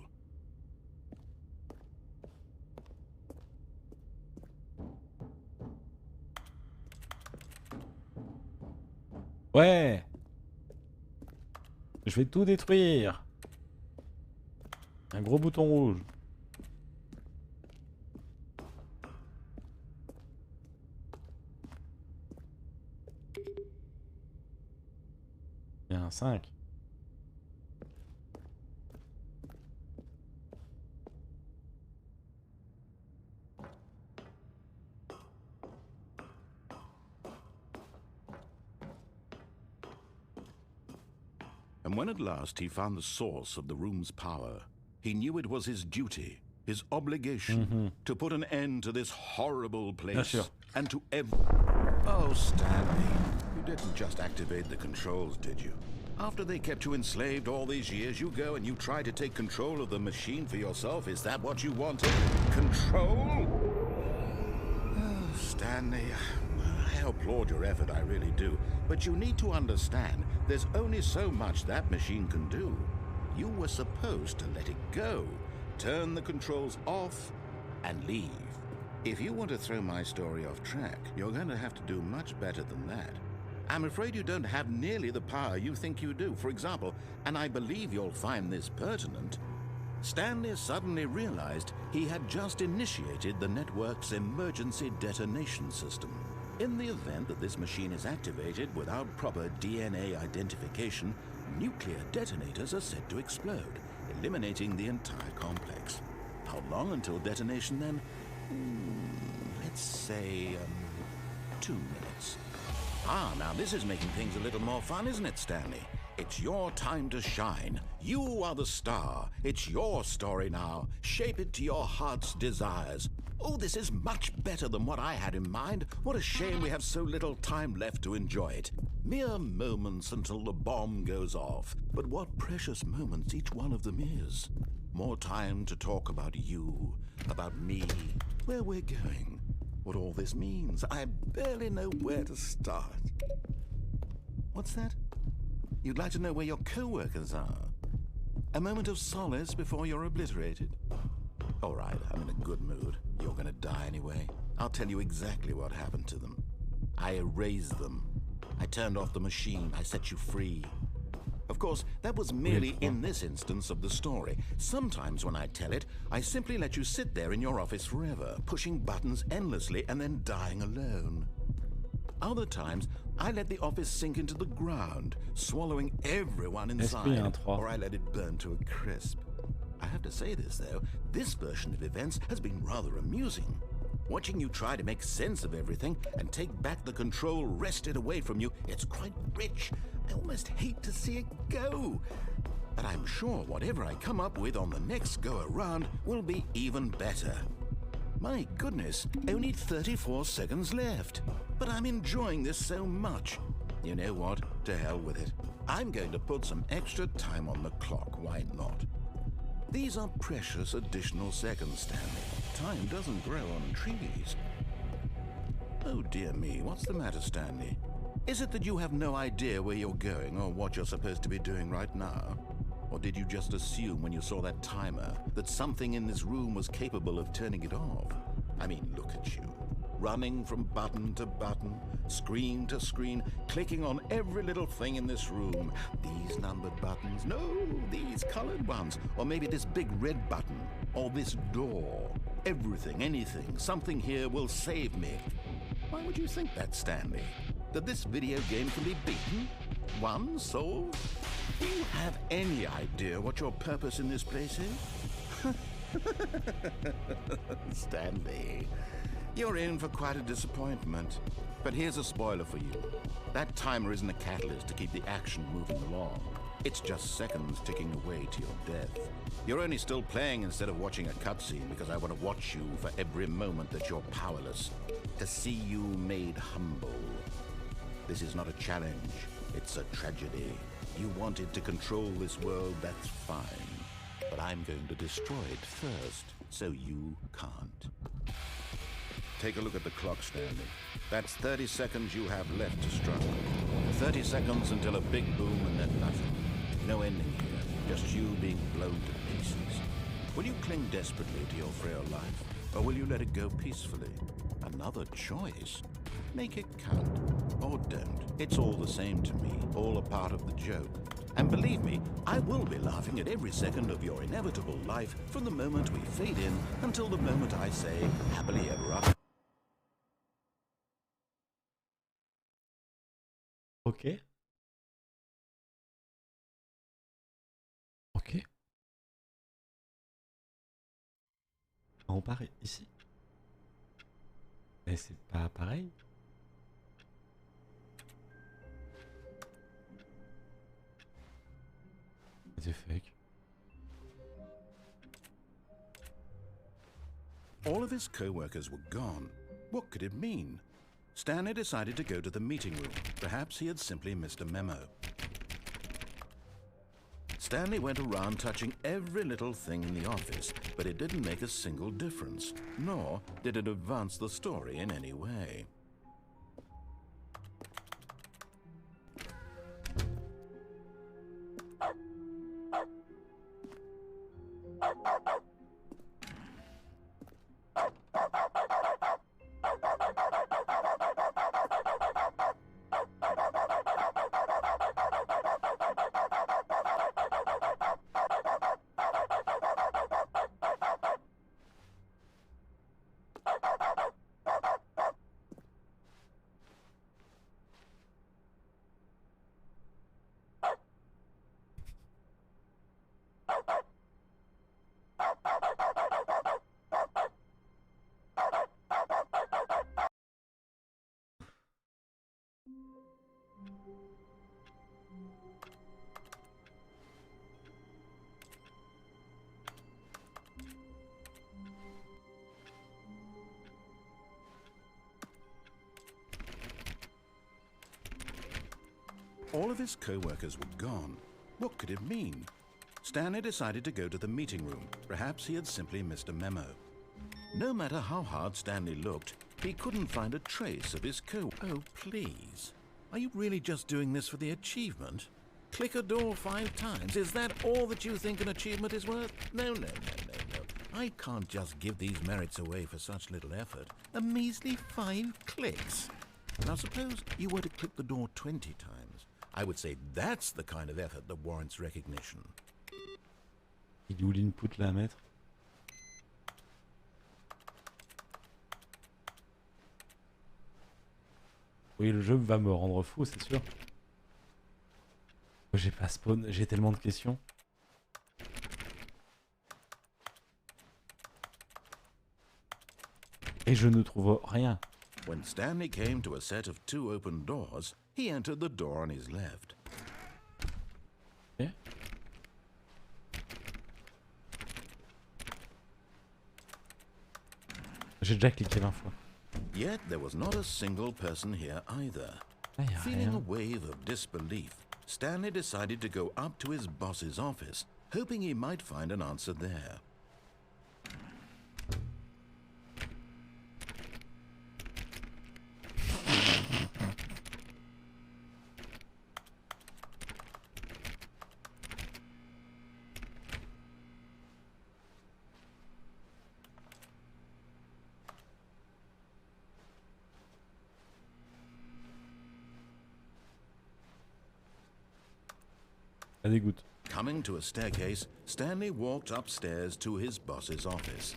Ouais. Je vais tout détruire. Un gros bouton rouge. Il y a un 5. And when at last he found the source of the room's power, he knew it was his duty, his obligation, to put an end to this horrible place and to Oh, Stanley, you didn't just activate the controls, did you? After they kept you enslaved all these years, you go and you try to take control of the machine for yourself. Is that what you wanted? Control? Oh, Stanley, I applaud your effort, I really do. But you need to understand, there's only so much that machine can do. You were supposed to let it go, turn the controls off, and leave. If you want to throw my story off track, you're going to have to do much better than that. I'm afraid you don't have nearly the power you think you do. For example, and I believe you'll find this pertinent, Stanley suddenly realized he had just initiated the network's emergency detonation system. In the event that this machine is activated without proper DNA identification, nuclear detonators are said to explode, eliminating the entire complex. How long until detonation then? Let's say 2 minutes. Ah, now this is making things a little more fun, isn't it, Stanley? It's your time to shine. You are the star. It's your story now. Shape it to your heart's desires. Oh, this is much better than what I had in mind. What a shame we have so little time left to enjoy it. Mere moments until the bomb goes off. But what precious moments each one of them is. More time to talk about you, about me, where we're going, what all this means. I barely know where to start. What's that? You'd like to know where your co-workers are? A moment of solace before you're obliterated? All right, I'm in a good mood. You're gonna die anyway. I'll tell you exactly what happened to them. I erased them. I turned off the machine. I set you free. Of course, that was merely in this instance of the story. Sometimes when I tell it, I simply let you sit there in your office forever, pushing buttons endlessly and then dying alone. Other times, I let the office sink into the ground, swallowing everyone inside, or I let it burn to a crisp. I have to say this, though, this version of events has been rather amusing. Watching you try to make sense of everything and take back the control wrested away from you, it's quite rich. I almost hate to see it go. But I'm sure whatever I come up with on the next go-around will be even better. My goodness, only 34 seconds left. But I'm enjoying this so much. You know what? To hell with it. I'm going to put some extra time on the clock. Why not? These are precious additional seconds, Stanley. Time doesn't grow on trees. Oh dear me, what's the matter, Stanley? Is it that you have no idea where you're going or what you're supposed to be doing right now? Or did you just assume when you saw that timer that something in this room was capable of turning it off? I mean, look at you. Running from button to button, screen to screen, clicking on every little thing in this room. These numbered buttons, no, these colored ones. Or maybe this big red button, or this door. Everything, anything, something here will save me. Why would you think that, Stanley? That this video game can be beaten? Won? Solved? Do you have any idea what your purpose in this place is? Stanley, you're in for quite a disappointment. But here's a spoiler for you. That timer isn't a catalyst to keep the action moving along. It's just seconds ticking away to your death. You're only still playing instead of watching a cutscene because I want to watch you for every moment that you're powerless. To see you made humble. This is not a challenge. It's a tragedy. You wanted to control this world, that's fine. But I'm going to destroy it first, so you can't. Take a look at the clock, Stanley. That's 30 seconds you have left to struggle. 30 seconds until a big boom and then nothing. No ending here, just you being blown to pieces. Will you cling desperately to your frail life, or will you let it go peacefully? Another choice. Make it count, or don't. It's all the same to me, all a part of the joke. And believe me, I will be laughing at every second of your inevitable life from the moment we fade in until the moment I say, happily ever after. Ok. Ok. On part ici. Mais c'est pas pareil. What the fuck? All of his co-workers were gone. What could it mean? Stanley decided to go to the meeting room. Perhaps he had simply missed a memo. Stanley went around touching every little thing in the office, but it didn't make a single difference, nor did it advance the story in any way. All of his co-workers were gone. What could it mean? Stanley decided to go to the meeting room. Perhaps he had simply missed a memo. No matter how hard Stanley looked, he couldn't find a trace of his Oh, please. Are you really just doing this for the achievement? Click a door 5 times. Is that all that you think an achievement is worth? No. I can't just give these merits away for such little effort. A measly 5 clicks. Now suppose you were to click the door 20 times. I would say that's the kind of effort that warrants recognition. Il est où l'input là à mettre? Oui, le jeu va me rendre fou, c'est sûr. J'ai pas spawn, j'ai tellement de questions. Et je ne trouve rien. When Stanley came to a set of 2 open doors, he entered the door on his left. Okay. J'ai déjà cliqué 20 fois. Yet there was not a single person here either. Ah, y a Feeling a rien. wave of disbelief, Stanley decided to go up to his boss's office, hoping he might find an answer there. Ça dégoûte. Coming to a staircase, Stanley walked upstairs to his boss's office.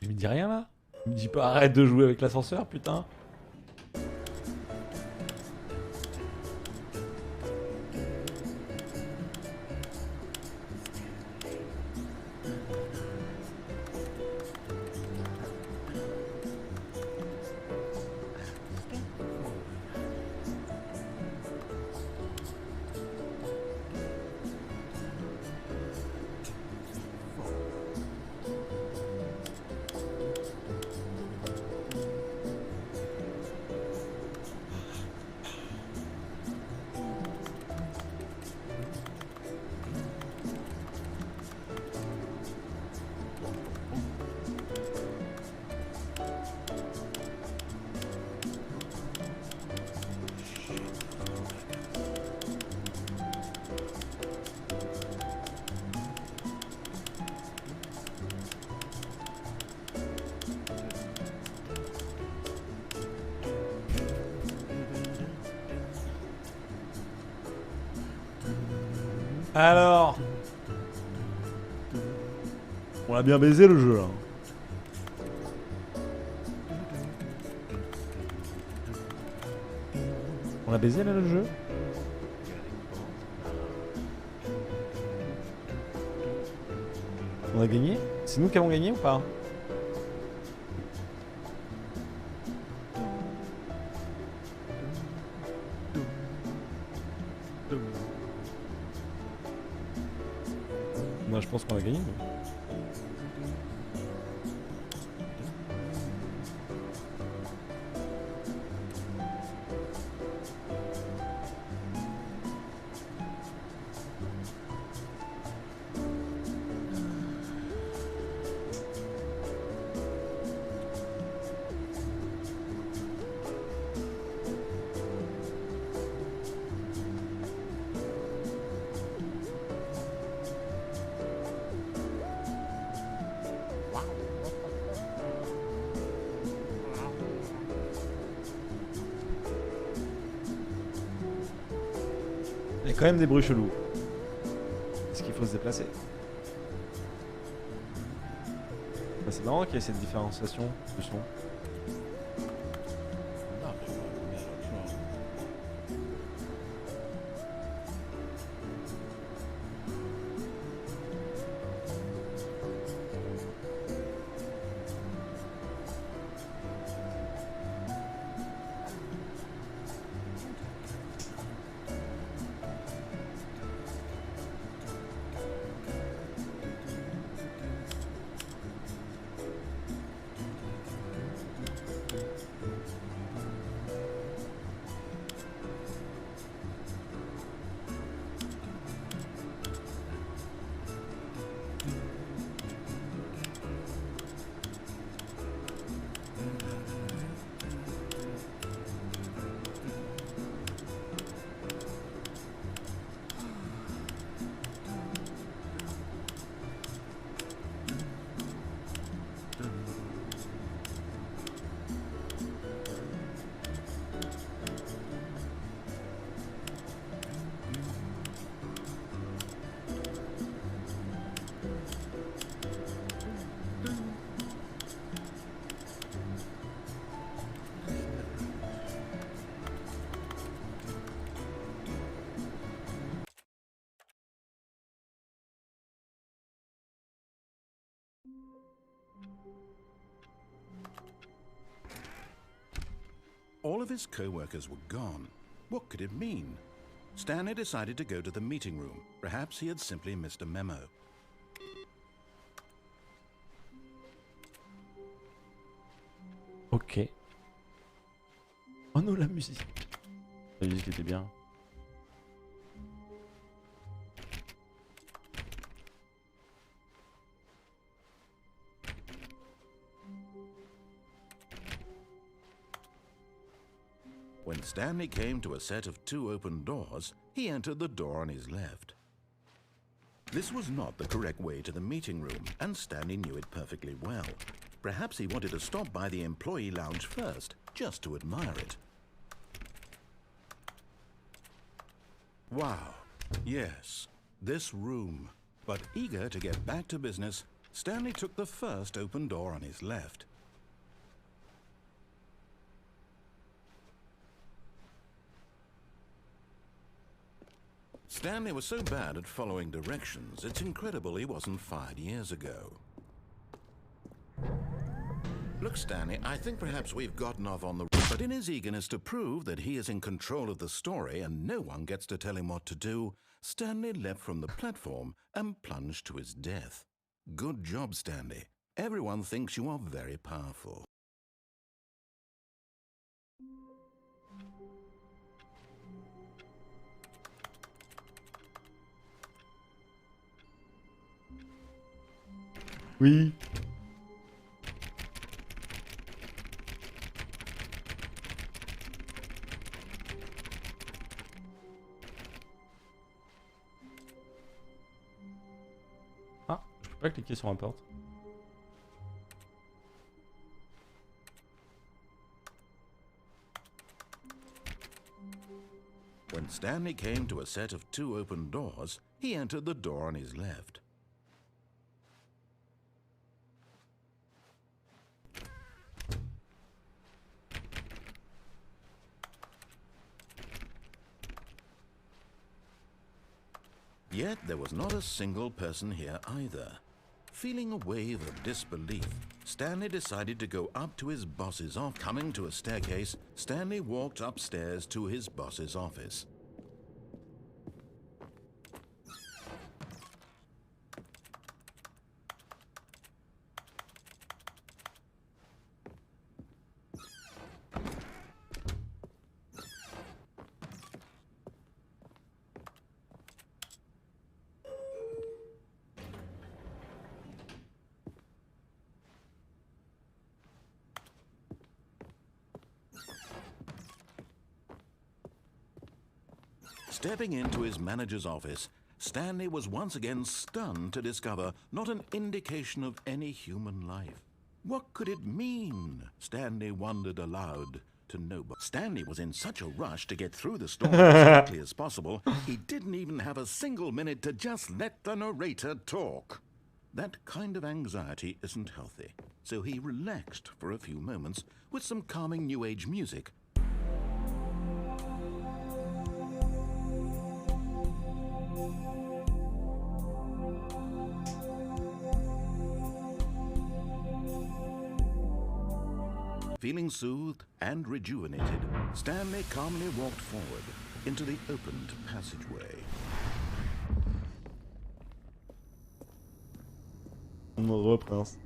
Il me dit rien là? Il me dit pas arrête de jouer avec l'ascenseur, putain. Alors, on a bien baisé le jeu là. On a baisé là le jeu. On a gagné? C'est nous qui avons gagné ou pas? Moi je pense qu'on a gagné. Il y a quand même des bruits chelous. Est-ce qu'il faut se déplacer? Bah, c'est marrant qu'il y ait cette différenciation du son. All of his co-workers were gone. What could it mean? Stanley decided to go to the meeting room. Perhaps he had simply missed a memo. Ok. Oh non, la musique. La musique était bien. When Stanley came to a set of 2 open doors, he entered the door on his left. This was not the correct way to the meeting room, and Stanley knew it perfectly well. Perhaps he wanted to stop by the employee lounge first, just to admire it. Wow, yes, this room. But eager to get back to business, Stanley took the first open door on his left. Stanley was so bad at following directions, it's incredible he wasn't fired years ago. Look, Stanley, I think perhaps we've gotten off on the... But in his eagerness to prove that he is in control of the story and no one gets to tell him what to do, Stanley leapt from the platform and plunged to his death. Good job, Stanley. Everyone thinks you are very powerful. Oui. Ah, je peux pas cliquer sur un porte. When Stanley came to a set of 2 open doors, he entered the door on his left. Yet there was not a single person here either. Feeling a wave of disbelief, Stanley decided to go up to his boss's office. Coming to a staircase, Stanley walked upstairs to his boss's office. Stepping into his manager's office, Stanley was once again stunned to discover not an indication of any human life. What could it mean? Stanley wondered aloud to nobody. Stanley was in such a rush to get through the storm as quickly as possible, he didn't even have a single minute to just let the narrator talk. That kind of anxiety isn't healthy, so he relaxed for a few moments with some calming New Age music. Feeling soothed and rejuvenated, Stanley calmly walked forward into the opened passageway. Mon prince.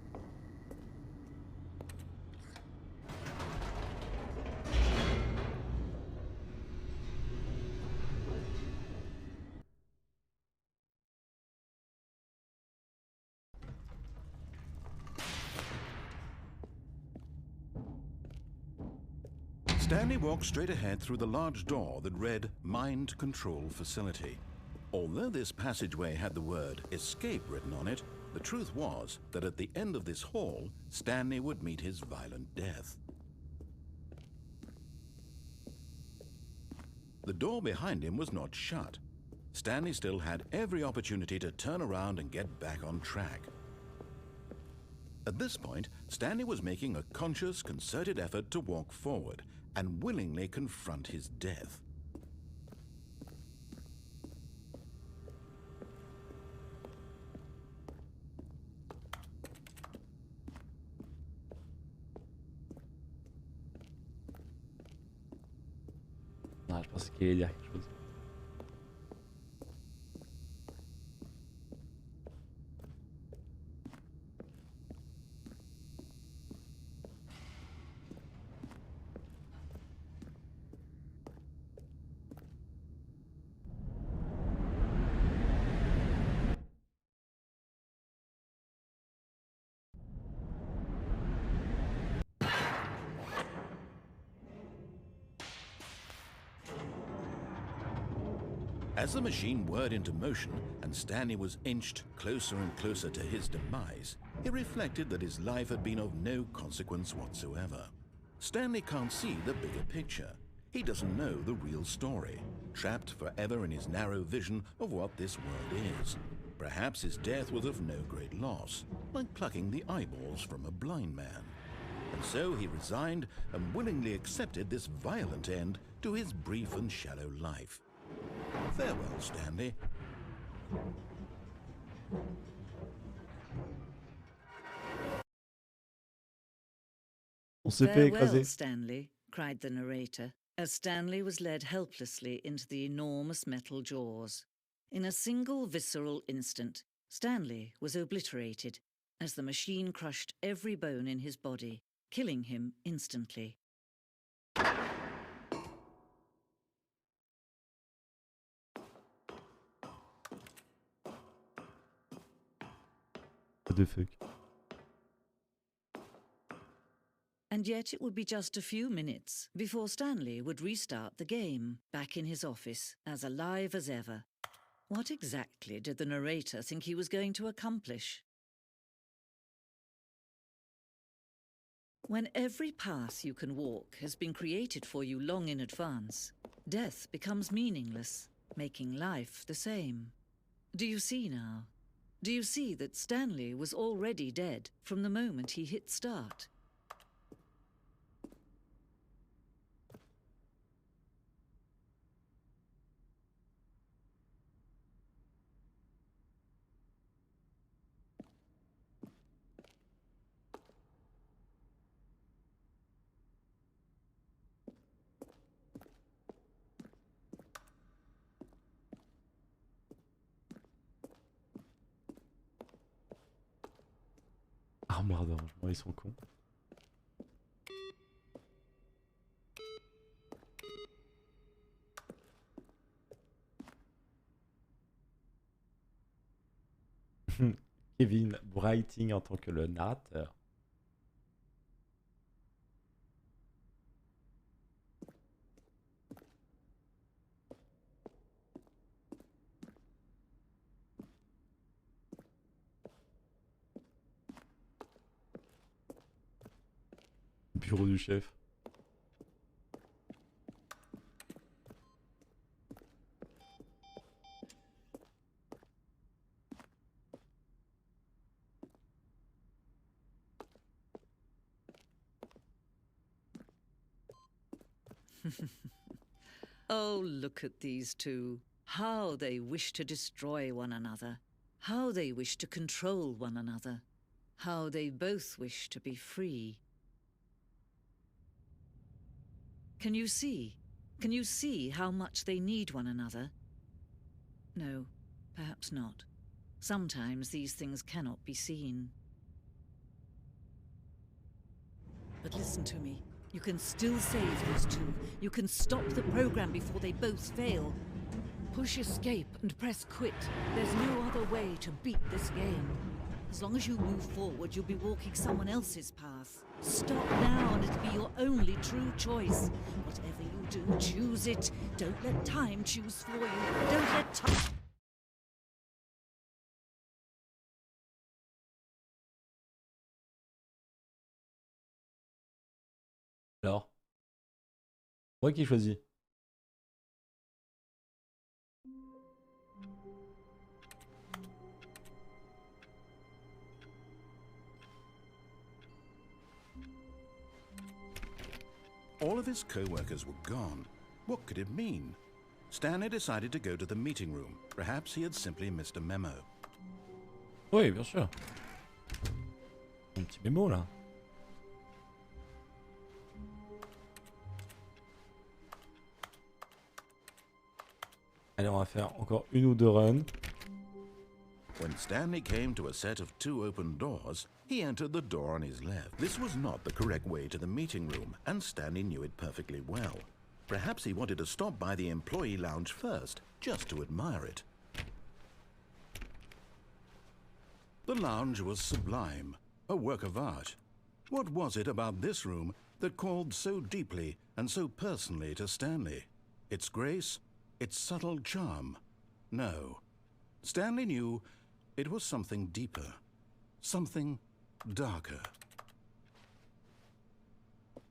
Stanley walked straight ahead through the large door that read Mind Control Facility. Although this passageway had the word escape written on it, the truth was that at the end of this hall, Stanley would meet his violent death. The door behind him was not shut. Stanley still had every opportunity to turn around and get back on track. At this point, Stanley was making a conscious, concerted effort to walk forward and willingly confront his death. Non, je pensais qu'il allait dire quelque chose. As the machine whirred into motion and Stanley was inched closer and closer to his demise, he reflected that his life had been of no consequence whatsoever. Stanley can't see the bigger picture. He doesn't know the real story, trapped forever in his narrow vision of what this world is. Perhaps his death was of no great loss, like plucking the eyeballs from a blind man. And so he resigned and willingly accepted this violent end to his brief and shallow life. Farewell, Stanley. On s'est fait Farewell, écraser. Stanley, cried the narrator, as Stanley was led helplessly into the enormous metal jaws. In a single visceral instant, Stanley was obliterated as the machine crushed every bone in his body, killing him instantly. What the fuck? And yet it would be just a few minutes before Stanley would restart the game, back in his office, as alive as ever. What exactly did the narrator think he was going to accomplish? When every path you can walk has been created for you long in advance, death becomes meaningless, making life the same. Do you see now? Do you see that Stanley was already dead from the moment he hit start? Armoire de rangement, ils sont cons. Kevin Brighting en tant que le narrateur. Bureau du chef. Oh, look at these two. How they wish to destroy one another. How they wish to control one another. How they both wish to be free. Can you see? Can you see how much they need one another? No, perhaps not. Sometimes these things cannot be seen. But listen to me. You can still save these two. You can stop the program before they both fail. Push escape and press quit. There's no other way to beat this game. As long as you move forward, you'll be walking someone else's path. Stop now and it'll be your only true choice. Whatever you do, choose it. Don't let time choose for you. Don't let time... Alors, moi qui choisis. All of his co-workers were gone. What could it mean? Stanley decided to go to the meeting room. Perhaps he had simply missed a memo. Oui, bien sûr. Un petit mémo là. Allez, on va faire encore une ou deux runs. When Stanley came to a set of 2 open doors, he entered the door on his left. This was not the correct way to the meeting room, and Stanley knew it perfectly well. Perhaps he wanted to stop by the employee lounge first, just to admire it. The lounge was sublime, a work of art. What was it about this room that called so deeply and so personally to Stanley? Its grace? Its subtle charm? No. Stanley knew it was something deeper, something darker.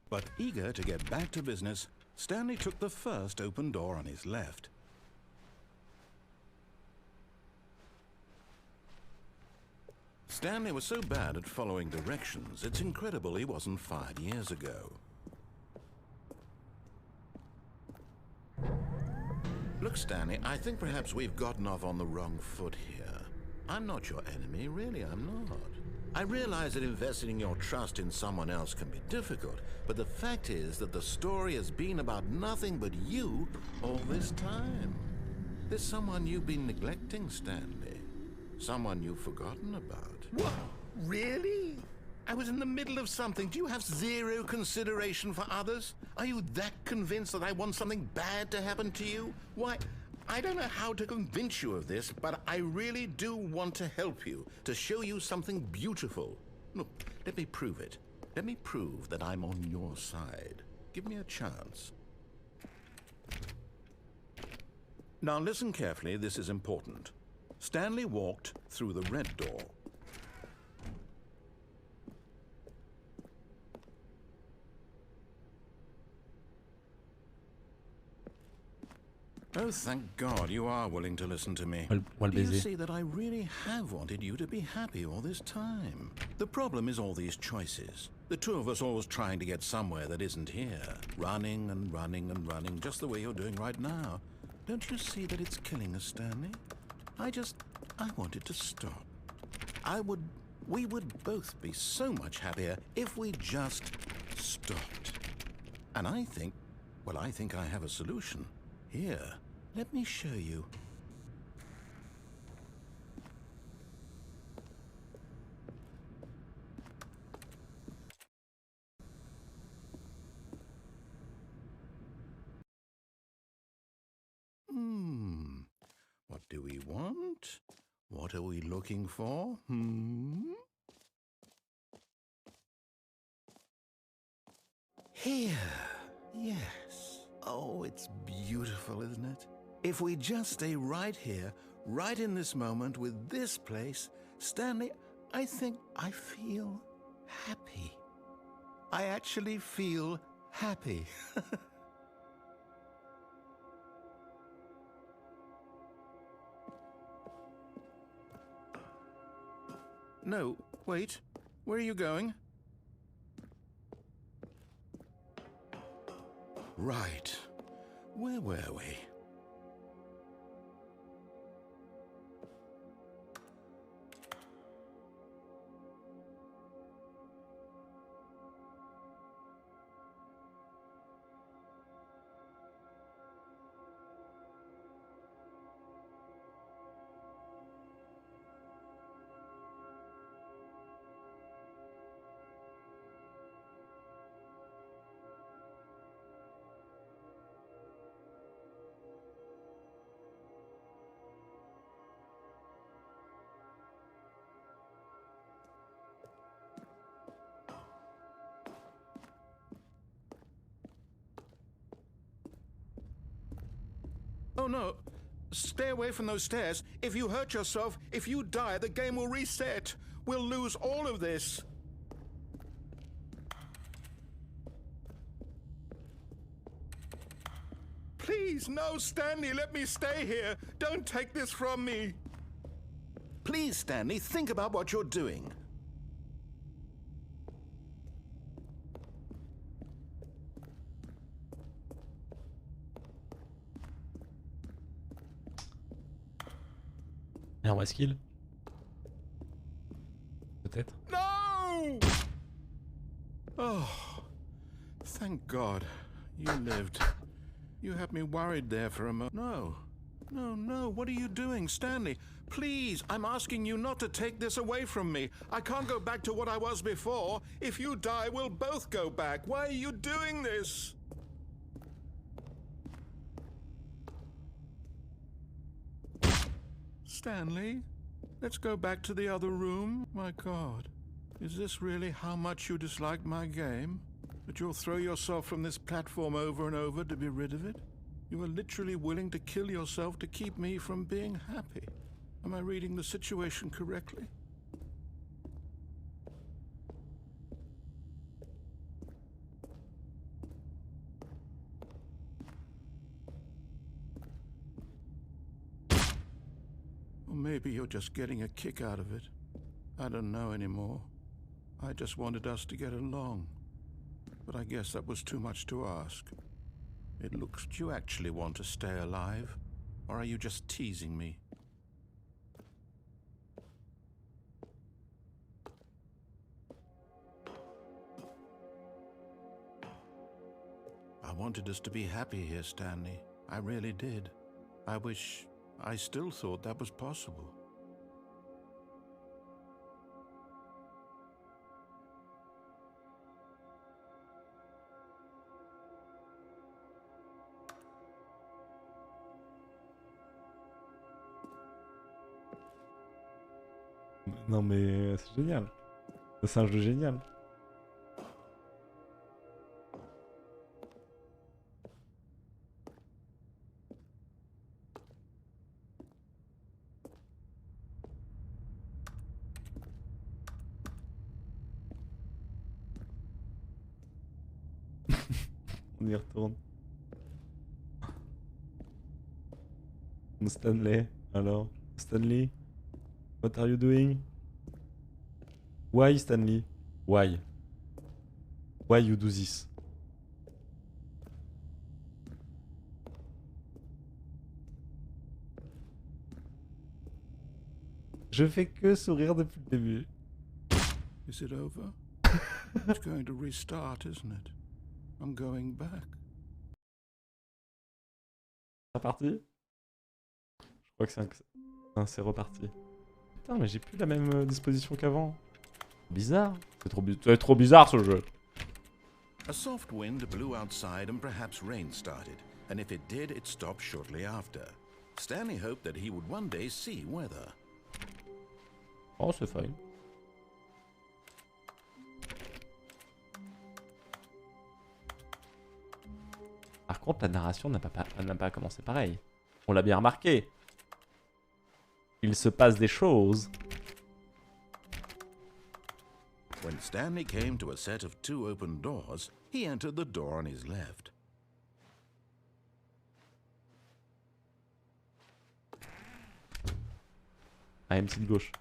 But eager to get back to business, Stanley took the first open door on his left. Stanley was so bad at following directions, it's incredible he wasn't fired years ago. Look, Stanley, I think perhaps we've gotten off on the wrong foot here. I'm not your enemy, really, I'm not. I realize that investing your trust in someone else can be difficult, but the fact is that the story has been about nothing but you all this time. There's someone you've been neglecting, Stanley. Someone you've forgotten about. What? Really? I was in the middle of something. Do you have zero consideration for others? Are you that convinced that I want something bad to happen to you? Why, I don't know how to convince you of this, but I really do want to help you, to show you something beautiful. Look, let me prove it. Let me prove that I'm on your side. Give me a chance. Now listen carefully, this is important. Stanley walked through the red door. Oh, thank God you are willing to listen to me. On va le Do you baiser. see that I really have wanted you to be happy all this time? The problem is all these choices. The two of us always trying to get somewhere that isn't here. Running and running and running, just the way you're doing right now. Don't you see that it's killing us, Stanley? I wanted to stop. We would both be so much happier if we just stopped. And I think I have a solution. Here, let me show you. What do we want? What are we looking for? Here. Yes. Oh, it's beautiful, isn't it? If we just stay right here, right in this moment with this place, Stanley, I think I feel happy. I actually feel happy. No, wait. Where are you going? Right. Where were we? Oh no, stay away from those stairs. If you hurt yourself, if you die, the game will reset. We'll lose all of this. Please, no, Stanley, let me stay here. Don't take this from me. Please, Stanley, think about what you're doing. Alors, où est-ce qu'il? Peut-être. No! Oh, thank God you lived. You had me worried there for a moment. No, no, no, what are you doing, Stanley? Please, I'm asking you not to take this away from me. I can't go back to what I was before. If you die, we'll both go back. Why are you doing this? Stanley, let's go back to the other room. My God, is this really how much you dislike my game? That you'll throw yourself from this platform over and over to be rid of it? You are literally willing to kill yourself to keep me from being happy. Am I reading the situation correctly? Or maybe you're just getting a kick out of it. I don't know anymore. I just wanted us to get along. But I guess that was too much to ask. It looks, do you actually want to stay alive? Or are you just teasing me? I wanted us to be happy here, Stanley. I really did. I still thought that was possible. Non mais c'est génial. C'est un jeu génial. On y retourne. Stanley. Alors, Stanley, what are you doing? Why, Stanley? Why? Why you do this? Je fais que sourire depuis le début. Is it over? It's going to restart, isn't it? I'm going back. C'est reparti? Je crois que c'est reparti. Putain, mais j'ai plus la même disposition qu'avant. Bizarre. C'est trop bizarre ce jeu. A soft wind blew outside and perhaps rain started, and if it did, it stopped shortly after. Stanley hoped that he would one day see weather. Oh, c'est fine. Par contre, la narration n'a pas commencé pareil. On l'a bien remarqué. Il se passe des choses. When Stanley came to a set of 2 open doors, he entered the door on his left. Ah, une petite gauche.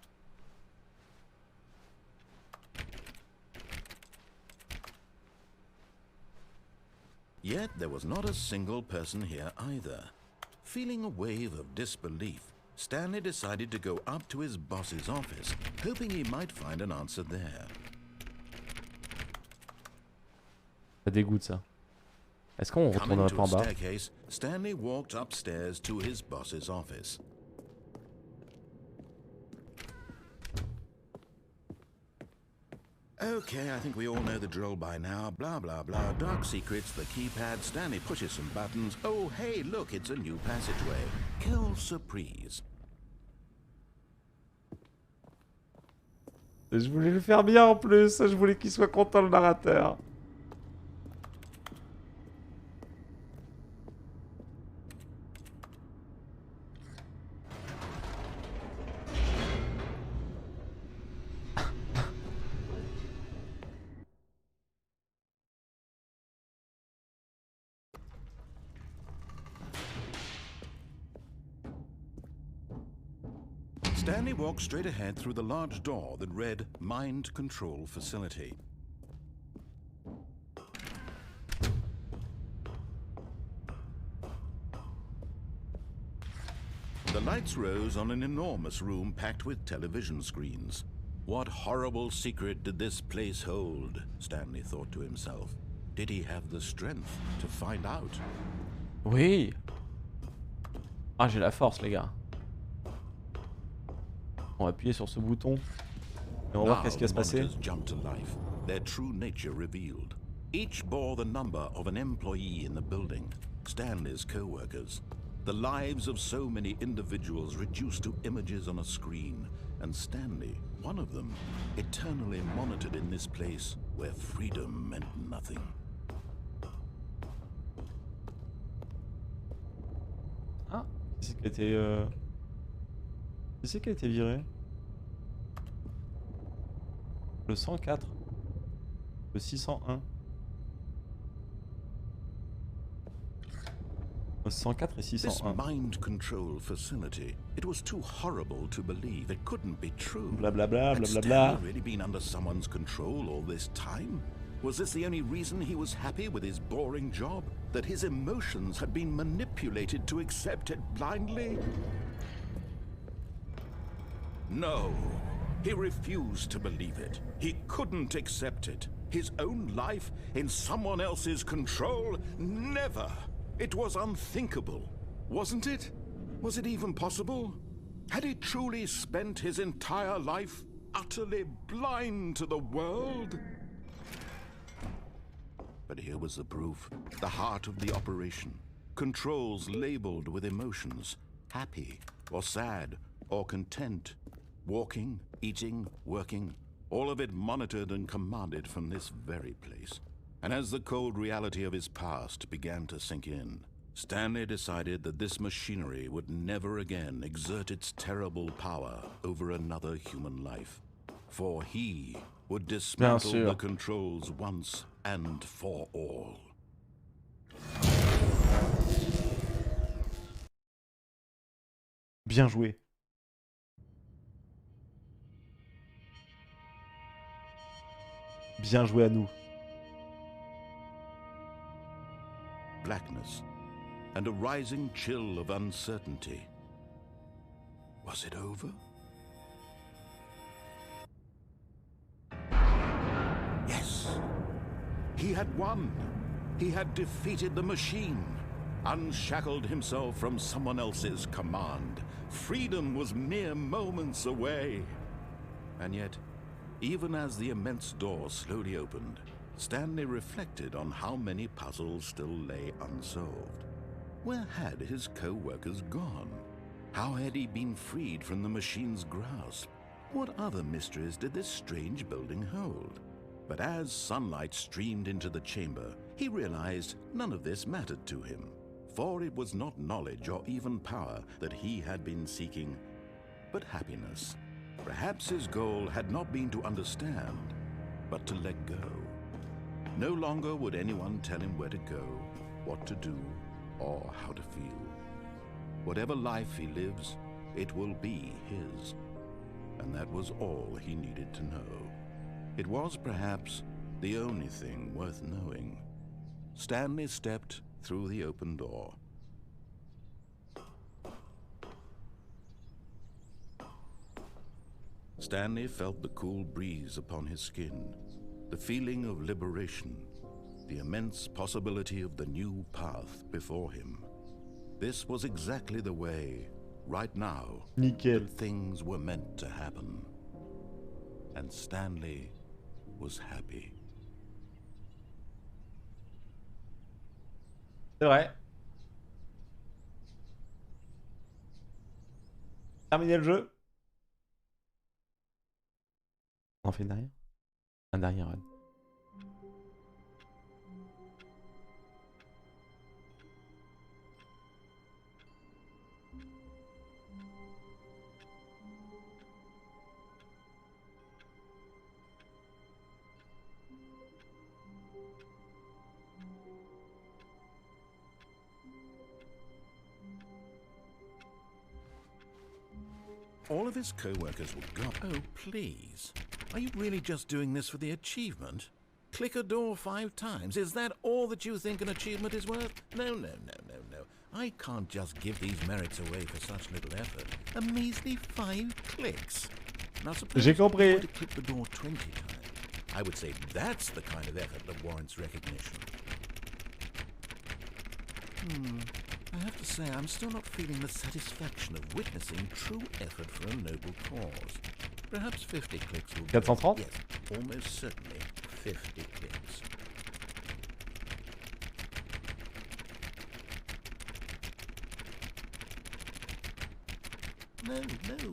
Yet there was not a single person here either. Feeling a wave of disbelief, Stanley decided to go up to his boss's office, hoping he might find an answer there. Ça dégoûte ça. Est-ce qu'on retournerait pas en bas? Staircase, Stanley walked upstairs to his boss's office. Okay, I think we all know the drill by now. Blah, blah, blah. Dark secrets, the keypad. Stanley pushes some buttons. Oh, hey, look, it's a new passageway. Quelle surprise. Je voulais le faire bien en plus. Je voulais qu'il soit content le narrateur. Stanley walked straight ahead through the large door that read Mind Control Facility. The lights rose on an enormous room packed with television screens. What horrible secret did this place hold? Stanley thought to himself. Did he have the strength to find out? Oui. Ah, j'ai la force, les gars. On va appuyer sur ce bouton et on va voir qu'est-ce qui va se passer. Jumped to life, their true nature revealed. Each bore the number of an employee in the building, Stanley's co-workers. The lives of so many individuals reduced to images on a screen, and Stanley, one of them, eternally monitored in this place where freedom meant nothing. Ah, c'est qui a été qui a été viré? Le 104. Le 601. Le 104 et 601. This mind control facility, it was too horrible to believe. It couldn't be true. Blablabla, Had blablabla. Stanley really been under someone's control all this time? Was this the only reason he was happy with his boring job? That his emotions had been manipulated to accept it blindly? No, he refused to believe it. He couldn't accept it. His own life in someone else's control? Never. It was unthinkable, wasn't it? Was it even possible? Had he truly spent his entire life utterly blind to the world? But here was the proof, the heart of the operation. Controls labeled with emotions, happy or sad or content. Walking, eating, working, all of it monitored and commanded from this very place. And as the cold reality of his past began to sink in, Stanley decided that this machinery would never again exert its terrible power over another human life. For he would dismantle the controls once and for all. Bien joué. Bien joué à nous. Blackness and a rising chill of uncertainty. Was it over? Yes. He had won. He had defeated the machine, unshackled himself from someone else's command. Freedom was mere moments away. And yet, even as the immense door slowly opened, Stanley reflected on how many puzzles still lay unsolved. Where had his co-workers gone? How had he been freed from the machine's grasp? What other mysteries did this strange building hold? But as sunlight streamed into the chamber, he realized none of this mattered to him, for it was not knowledge or even power that he had been seeking, but happiness. Perhaps his goal had not been to understand, but to let go. No longer would anyone tell him where to go, what to do, or how to feel. Whatever life he lives, it will be his. And that was all he needed to know. It was perhaps the only thing worth knowing. Stanley stepped through the open door. Stanley felt the cool breeze upon his skin, the feeling of liberation, the immense possibility of the new path before him. This was exactly the way, right now, Nickel. that things were meant to happen. And Stanley was happy. C'est vrai. Terminé le jeu. On en fait une derrière. Un derrière run. All of his co-workers were gone. Oh, please. Are you really just doing this for the achievement? Click a door 5 times. Is that all that you think an achievement is worth? No. I can't just give these merits away for such little effort. A measly 5 clicks. Now suppose J'ai you were compris. to click the door 20 times. I would say that's the kind of effort that warrants recognition. I have to say, I'm still not feeling the satisfaction of witnessing true effort for a noble cause. Perhaps 50 clicks will do. 430? Yes, almost certainly 50 clicks. No,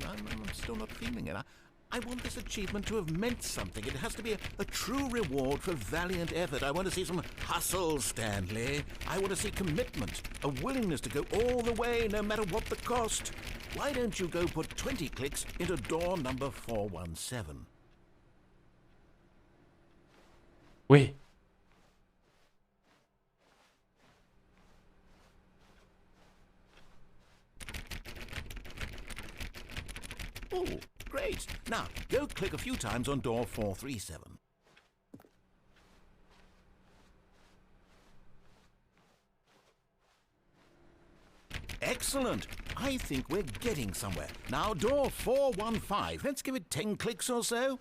I'm still not feeling it. I want this achievement to have meant something. It has to be a true reward for valiant effort. I want to see some hustle, Stanley. I want to see commitment, a willingness to go all the way, no matter what the cost. Why don't you go put 20 clicks into door number 417? Oui. Oh, great. Now, go click a few times on door 437. Excellent. I think we're getting somewhere. Now, door 415. Let's give it 10 clicks or so.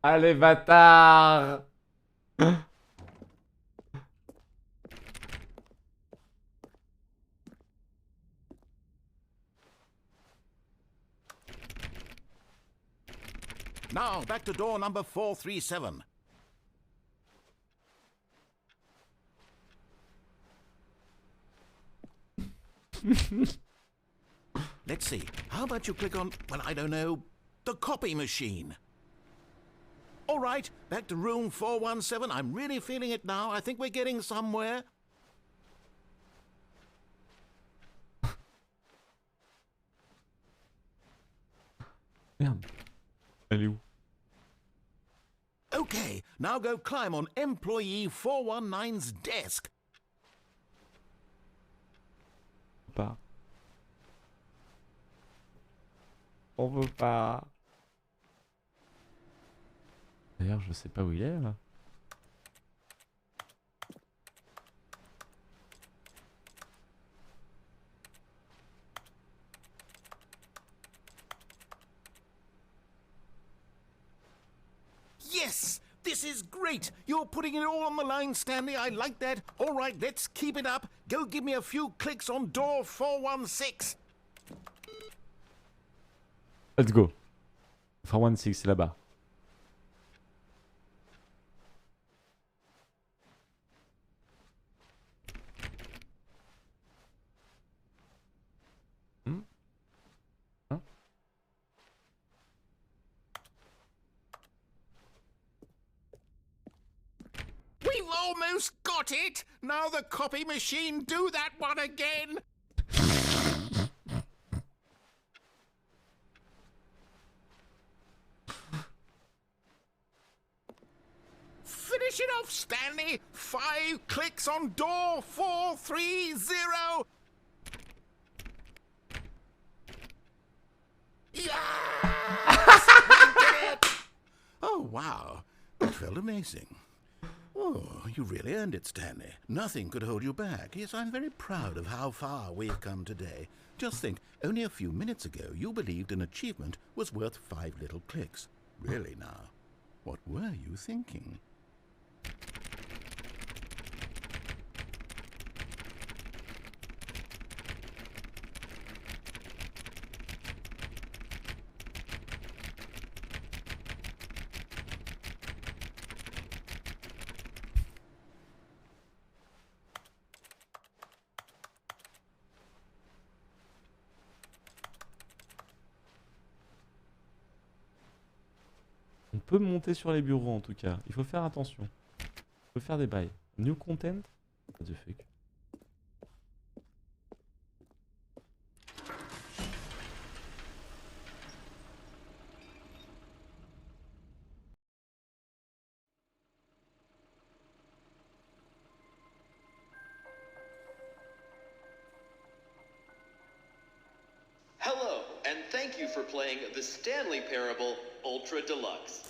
Allez, bâtard. Now, back to door number 437. Let's see. How about you click on, well, I don't know, the copy machine? All right, back to room 417. I'm really feeling it now. I think we're getting somewhere. Merde. Elle est où? Okay, now go climb on employee 419's desk. Pas. On veut pas. D'ailleurs, je sais pas où il est là. Yes! This is great! You're putting it all on the line, Stanley. I like that. All right, let's keep it up. Go give me a few clicks on door 416. Let's go. 416, c'est là-bas. We've almost got it! Now the copy machine, do that one again! Finish it off, Stanley! 5 clicks on door 430! Yes! We did it! Oh, wow. That felt amazing. Oh, you really earned it, Stanley. Nothing could hold you back. Yes, I'm very proud of how far we've come today. Just think, only a few minutes ago you believed an achievement was worth 5 little clicks. Really now, what were you thinking? On peut monter sur les bureaux en tout cas. Il faut faire attention. Il faut faire des bails. New content? What the fuck? Hello, and thank you for playing the Stanley Parable Ultra Deluxe.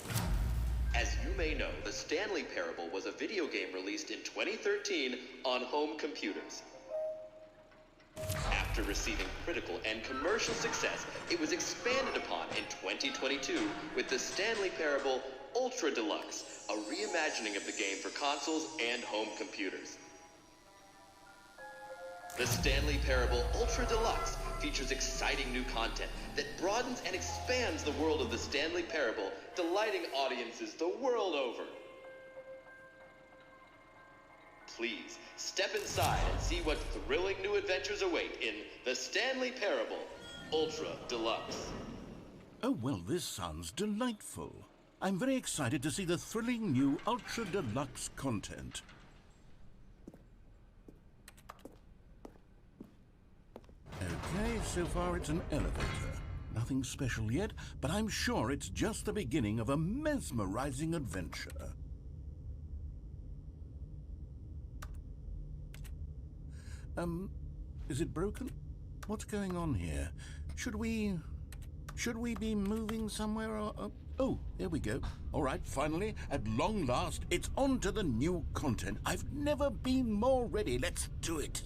As you may know, the Stanley Parable was a video game released in 2013 on home computers. After receiving critical and commercial success, it was expanded upon in 2022 with the Stanley Parable Ultra Deluxe, a reimagining of the game for consoles and home computers. The Stanley Parable Ultra Deluxe features exciting new content that broadens and expands the world of the Stanley Parable, delighting audiences the world over. Please, step inside and see what thrilling new adventures await in the Stanley Parable Ultra Deluxe. Oh, well, this sounds delightful. I'm very excited to see the thrilling new Ultra Deluxe content. Okay, so far it's an elevator. Nothing special yet, but I'm sure it's just the beginning of a mesmerizing adventure. Is it broken? What's going on here? Should we be moving somewhere or... Oh, there we go. All right, finally, at long last, it's on to the new content. I've never been more ready. Let's do it.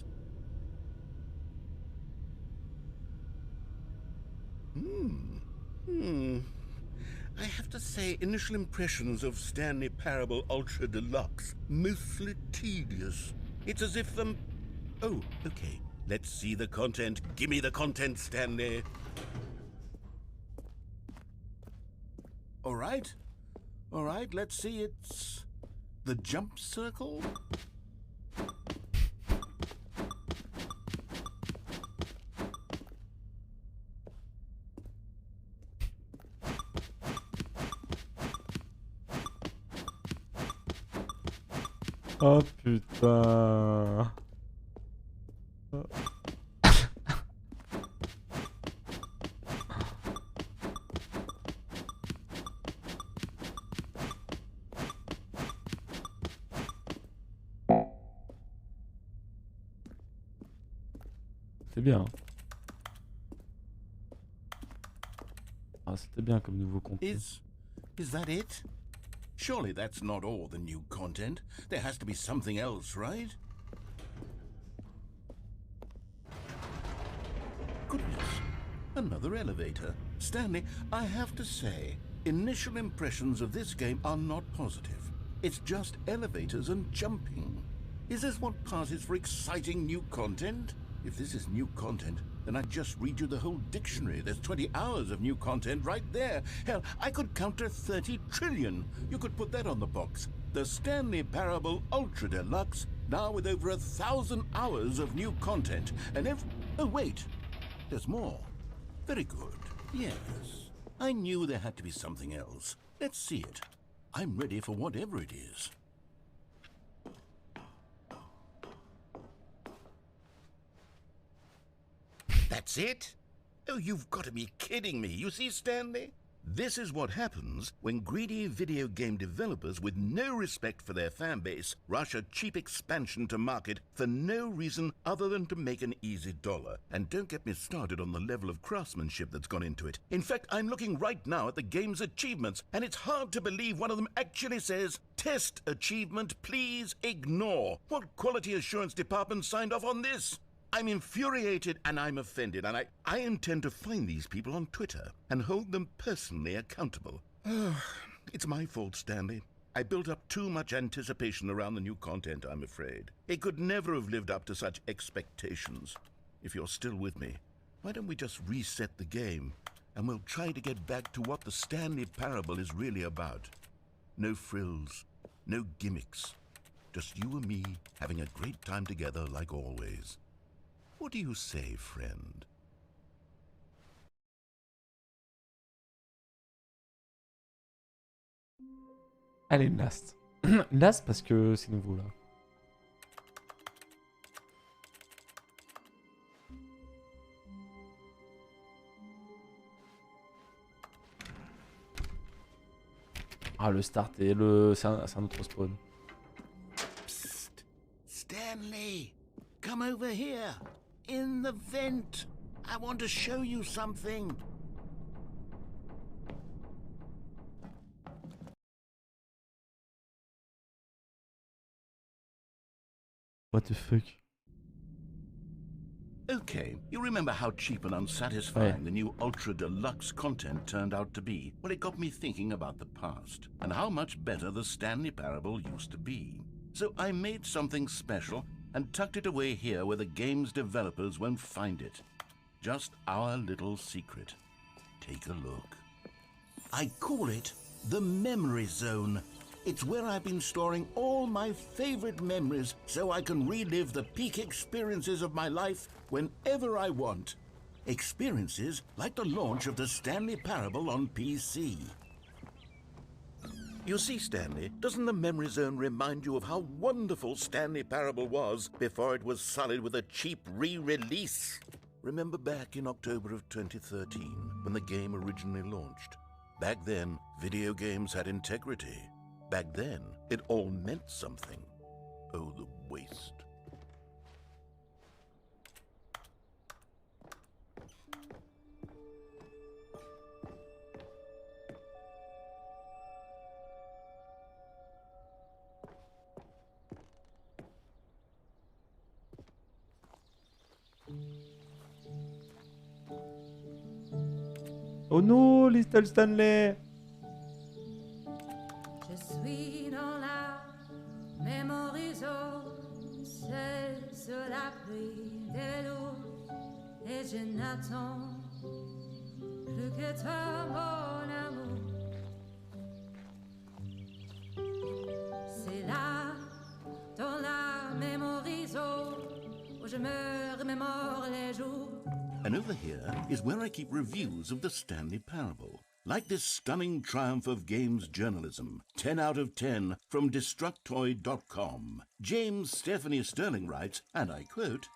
I have to say, initial impressions of Stanley Parable Ultra Deluxe, mostly tedious. It's as if Oh, okay. Let's see the content. Give me the content, Stanley. All right, let's see. It's the jump circle. Oh putain. C'était bien. Ah, c'était bien comme nouveau contenu. Is that it? Surely that's not all the new content. There has to be something else, right? Goodness, another elevator. Stanley, I have to say, initial impressions of this game are not positive. It's just elevators and jumping. Is this what passes for exciting new content? If this is new content, then I'd just read you the whole dictionary. There's 20 hours of new content right there. Hell, I could count to 30 trillion. You could put that on the box. The Stanley Parable Ultra Deluxe, now with over 1,000 hours of new content. And oh, wait. There's more. Very good. Yes. I knew there had to be something else. Let's see it. I'm ready for whatever it is. That's it? Oh, you've got to be kidding me. You see, Stanley? This is what happens when greedy video game developers with no respect for their fan base rush a cheap expansion to market for no reason other than to make an easy dollar. And don't get me started on the level of craftsmanship that's gone into it. In fact, I'm looking right now at the game's achievements, and it's hard to believe one of them actually says, "Test achievement, please ignore." What quality assurance department signed off on this? I'm infuriated and I'm offended, and I intend to find these people on Twitter and hold them personally accountable. It's my fault, Stanley. I built up too much anticipation around the new content, I'm afraid. It could never have lived up to such expectations. If you're still with me, why don't we just reset the game and we'll try to get back to what the Stanley Parable is really about. No frills, no gimmicks. Just you and me having a great time together like always. What do you say, friend? Allez, une last. Une last parce que c'est nouveau là. Ah, le start et le... c'est un autre spawn. Psst. Stanley, come over here. In the vent. I want to show you something. What the fuck? Okay, you remember how cheap and unsatisfying the new Ultra Deluxe content turned out to be? Well, it got me thinking about the past and how much better the Stanley Parable used to be. So I made something special and tucked it away here where the game's developers won't find it. Just our little secret. Take a look. I call it the Memory Zone. It's where I've been storing all my favorite memories so I can relive the peak experiences of my life whenever I want. Experiences like the launch of the Stanley Parable on PC. You see, Stanley, doesn't the Memory Zone remind you of how wonderful Stanley Parable was before it was sullied with a cheap re-release? Remember back in October of 2013, when the game originally launched? Back then, video games had integrity. Back then, it all meant something. Oh, the waste. Oh no, Little Stanley! Je suis dans la memory zone, seul sur l'abri des loups, et je n'attends plus que toi, mon amour. C'est là, dans la memory zone, où je me remémore les jours. And over here is where I keep reviews of the Stanley Parable. Like this stunning triumph of games journalism, 10 out of 10 from Destructoid.com. James Stephanie Sterling writes, and I quote,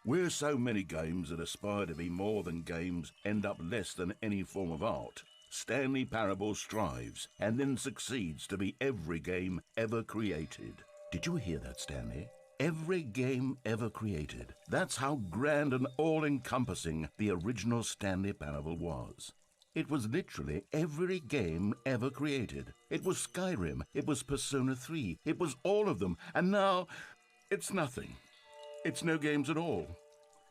"Where so many games that aspire to be more than games end up less than any form of art, Stanley Parable strives and then succeeds to be every game ever created." Did you hear that, Stanley? every game ever created. That's how grand and all-encompassing the original Stanley Parable was. It was literally every game ever created. It was Skyrim, it was Persona 3, it was all of them, and now it's nothing. It's no games at all.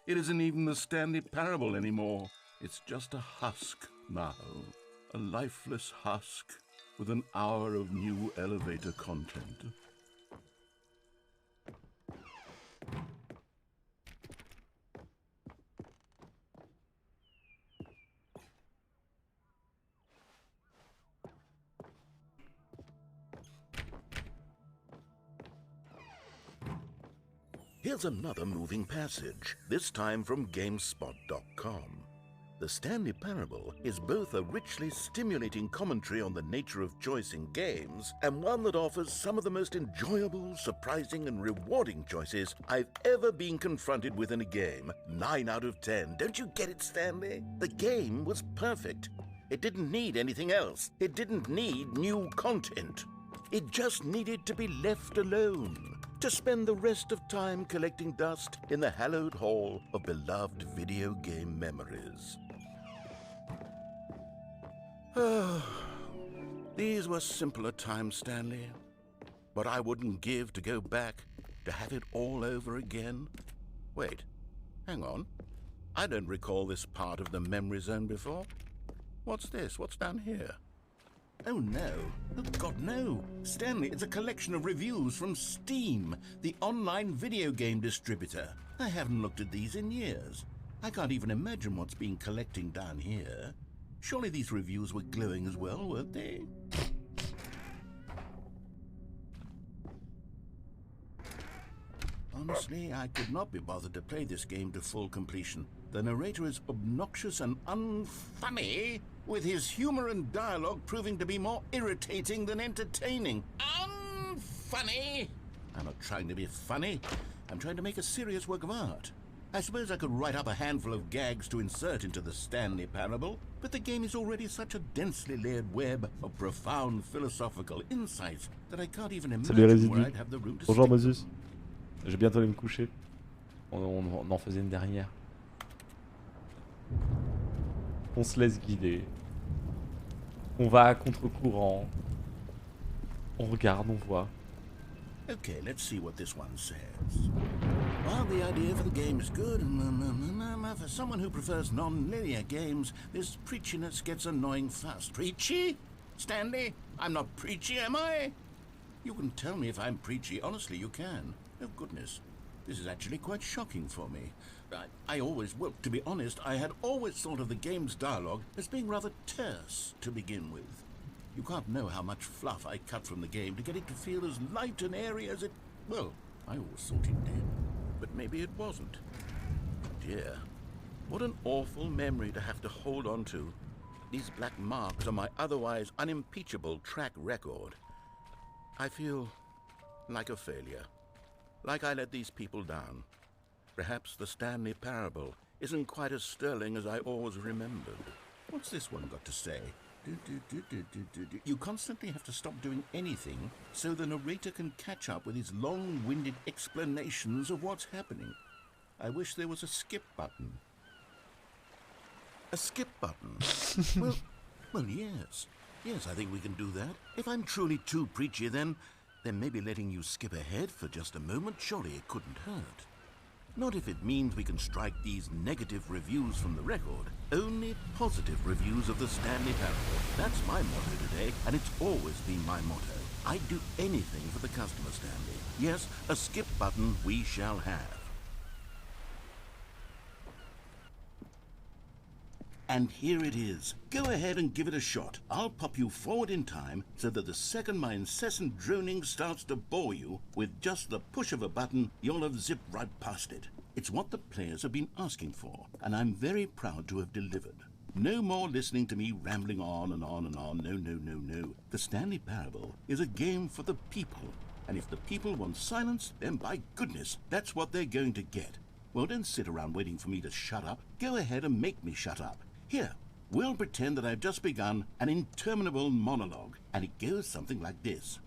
It isn't even the Stanley Parable anymore. It's just a husk now. A lifeless husk with an hour of new elevator content. Here's another moving passage, this time from GameSpot.com. The Stanley Parable is both a richly stimulating commentary on the nature of choice in games, and one that offers some of the most enjoyable, surprising, and rewarding choices I've ever been confronted with in a game. 9 out of 10. Don't you get it, Stanley? The game was perfect. It didn't need anything else. It didn't need new content. It just needed to be left alone, to spend the rest of time collecting dust in the hallowed hall of beloved video game memories. These were simpler times, Stanley. But I wouldn't give to go back, to have it all over again. Wait, hang on. I don't recall this part of the memory zone before. What's this? What's down here? Oh no. Oh God, no. Stanley, it's a collection of reviews from Steam, the online video game distributor. I haven't looked at these in years. I can't even imagine what's been collecting down here. Surely these reviews were glowing as well, weren't they? Honestly, I could not be bothered to play this game to full completion. The narrator is obnoxious and unfunny, with his humor and dialogue proving to be more irritating than entertaining. Unfunny! I'm not trying to be funny. I'm trying to make a serious work of art. I suppose I could write up a handful of gags to insert into the Stanley Parable, but the game is already such a densely layered web of profound philosophical insights that I can't even imagine where I'd have the room to Bonjour stick Moses. them. Je vais bientôt aller me coucher. On en faisait une dernière. On se laisse guider. On va à contre-courant. On regarde, on voit. Okay, let's see what this one says. Well, the idea for the game is good. For someone who prefers non-linear games, this preachiness gets annoying fast. Preachy? Stanley? I'm not preachy, am I? You can tell me if I'm preachy. Honestly, you can. Oh, goodness. This is actually quite shocking for me. Well, to be honest, I had always thought of the game's dialogue as being rather terse to begin with. You can't know how much fluff I cut from the game to get it to feel as light and airy as it... Well, I always thought it did. But maybe it wasn't. Dear, what an awful memory to have to hold on to. These black marks on my otherwise unimpeachable track record. I feel like a failure. Like I let these people down. Perhaps the Stanley Parable isn't quite as sterling as I always remembered. What's this one got to say? You constantly have to stop doing anything so the narrator can catch up with his long-winded explanations of what's happening. I wish there was a skip button. A skip button? well, yes. Yes, I think we can do that. If I'm truly too preachy, then maybe letting you skip ahead for just a moment, surely it couldn't hurt. Not if it means we can strike these negative reviews from the record. Only positive reviews of the Stanley Parable. That's my motto today, and it's always been my motto. I'd do anything for the customer, Stanley. Yes, a skip button we shall have. And here it is. Go ahead and give it a shot. I'll pop you forward in time so that the second my incessant droning starts to bore you, with just the push of a button, you'll have zipped right past it. It's what the players have been asking for, and I'm very proud to have delivered. No more listening to me rambling on and on and on. No. The Stanley Parable is a game for the people, and if the people want silence, then by goodness, that's what they're going to get. Well, don't sit around waiting for me to shut up. Go ahead and make me shut up. Here, we'll pretend that I've just begun an interminable monologue, and it goes something like this.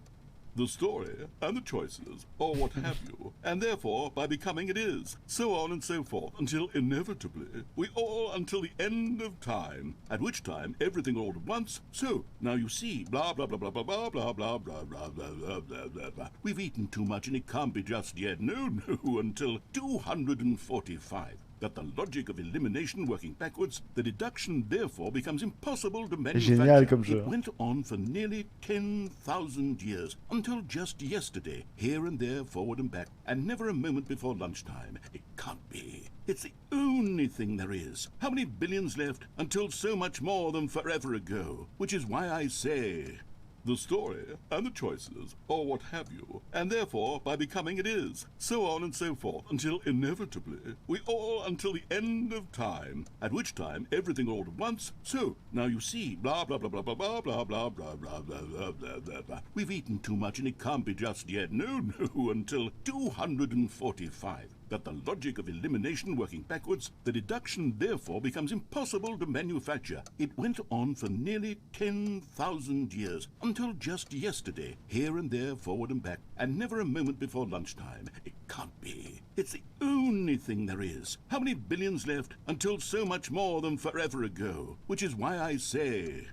the story, and the choices, or what have you, and therefore, by becoming it is, so on and so forth, until inevitably, we all until the end of time, at which time everything all at once, so, now you see, blah blah blah blah blah blah blah blah blah blah blah blah blah blah blah. We've eaten too much and it can't be just yet, no, until 245. That the logic of elimination working backwards, the deduction therefore becomes impossible to Génial comme manufacture. jeu. It went on for nearly 10,000 years, until just yesterday, here and there, forward and back, and never a moment before lunchtime. It can't be. It's the only thing there is. How many billions left until so much more than forever ago? Which is why I say, the story, and the choices, or what have you, and therefore, by becoming it is, so on and so forth, until inevitably, we all until the end of time, at which time everything all at once, so, now you see, blah blah blah blah blah blah blah blah blah blah blah blah blah blah blah. We've eaten too much and it can't be just yet, no, until 245. That the logic of elimination working backwards, the deduction therefore becomes impossible to manufacture. It went on for nearly 10,000 years, until just yesterday, here and there, forward and back, and never a moment before lunchtime. It can't be. It's the only thing there is. How many billions left until so much more than forever ago? Which is why I say,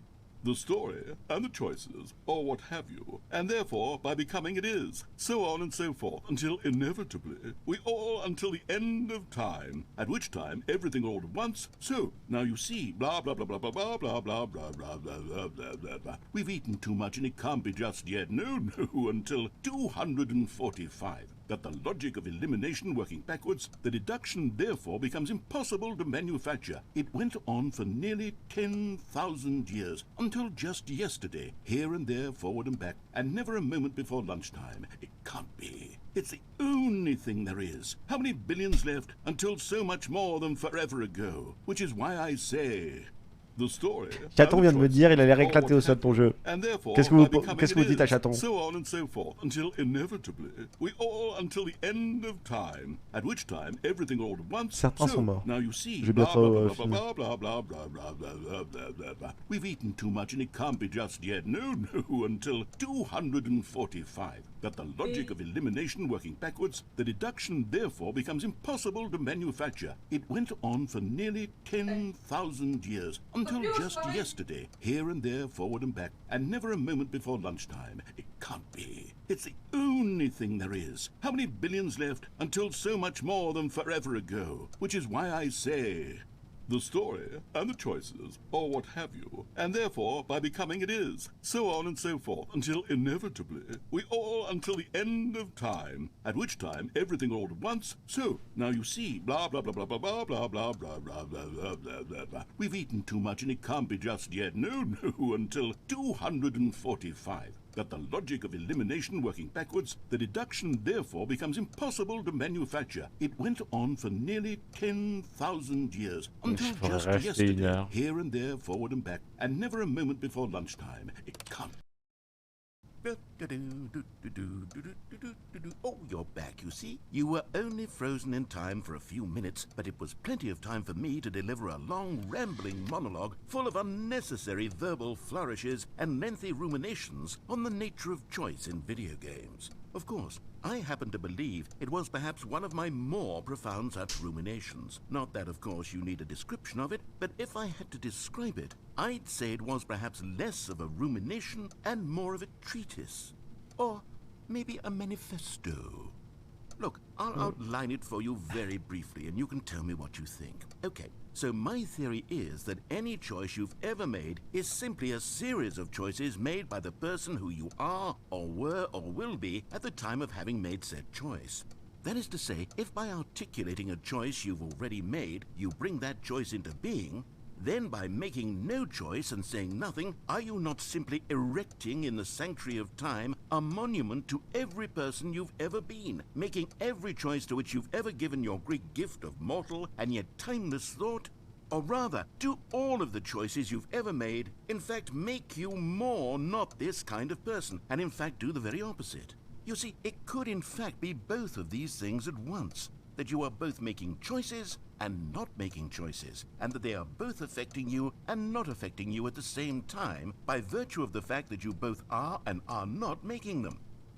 the story, and the choices, or what have you, and therefore, by becoming it is, so on and so forth, until inevitably, we all until the end of time, at which time everything all at once, so, now you see, blah blah blah blah blah blah blah blah blah blah blah blah blah blah blah. We've eaten too much and it can't be just yet, no, until 245. That the logic of elimination working backwards, the deduction therefore becomes impossible to manufacture. It went on for nearly 10,000 years, until just yesterday, here and there, forward and back, and never a moment before lunchtime. It can't be. It's the only thing there is. How many billions left until so much more than forever ago? Which is why I say, the story, Chaton vient de me dire, il a l'air éclaté au sol ton jeu. Qu'est-ce que vous dites à Chaton? So on and so forth, until inevitably, we all until the end of time, at which time everything all at once. Certains sont morts. Now you see, Je vais bientôt finir. blah blah blah blah blah blah blah blah blah blah. We've eaten too much and it can't be just yet, no, until 245. That the logic of elimination working backwards, the deduction therefore becomes impossible to manufacture. It went on for nearly 10,000 years, until just yesterday, here and there, forward and back, and never a moment before lunchtime. It can't be. It's the only thing there is. How many billions left until so much more than forever ago? Which is why I say, the story, and the choices, or what have you, and therefore, by becoming it is, so on and so forth, until inevitably, we all until the end of time, at which time everything all at once, so, now you see, blah blah blah blah blah blah blah blah blah blah blah blah blah blah blah. We've eaten too much and it can't be just yet, no, until 245. That the logic of elimination working backwards, the deduction therefore becomes impossible to manufacture. It went on for nearly 10,000 years, until just yesterday, here and there, forward and back, and never a moment before lunchtime. It can't. Oh, you're back, you see. You were only frozen in time for a few minutes, but it was plenty of time for me to deliver a long, rambling monologue full of unnecessary verbal flourishes and lengthy ruminations on the nature of choice in video games. Of course, I happen to believe it was perhaps one of my more profound such ruminations. Not that, of course, you need a description of it, but if I had to describe it, I'd say it was perhaps less of a rumination and more of a treatise. Or maybe a manifesto. Look, I'll outline it for you very briefly, and you can tell me what you think. Okay, so my theory is that any choice you've ever made is simply a series of choices made by the person who you are, or were, or will be at the time of having made said choice. That is to say, if by articulating a choice you've already made, you bring that choice into being, then by making no choice and saying nothing, are you not simply erecting in the sanctuary of time a monument to every person you've ever been, making every choice to which you've ever given your great gift of mortal and yet timeless thought? Or rather, do all of the choices you've ever made, in fact, make you more not this kind of person, and in fact do the very opposite? You see, it could in fact be both of these things at once, that you are both making choices and not making choices, and that they are both affecting you and not affecting you at the same time by virtue of the fact that you both are and are not making them.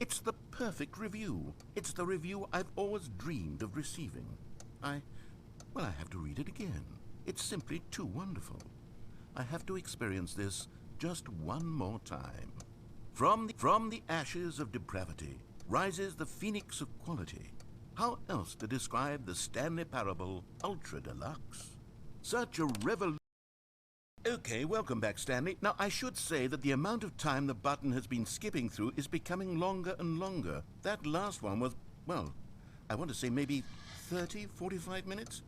It's the perfect review. It's the review I've always dreamed of receiving. Well, I have to read it again. It's simply too wonderful. I have to experience this just one more time. From the ashes of depravity rises the phoenix of quality. How else to describe the Stanley Parable Ultra Deluxe? Such a revolution. Okay, welcome back, Stanley. Now, I should say that the amount of time the button has been skipping through is becoming longer and longer. That last one was, well, I want to say maybe 30, 45 minutes?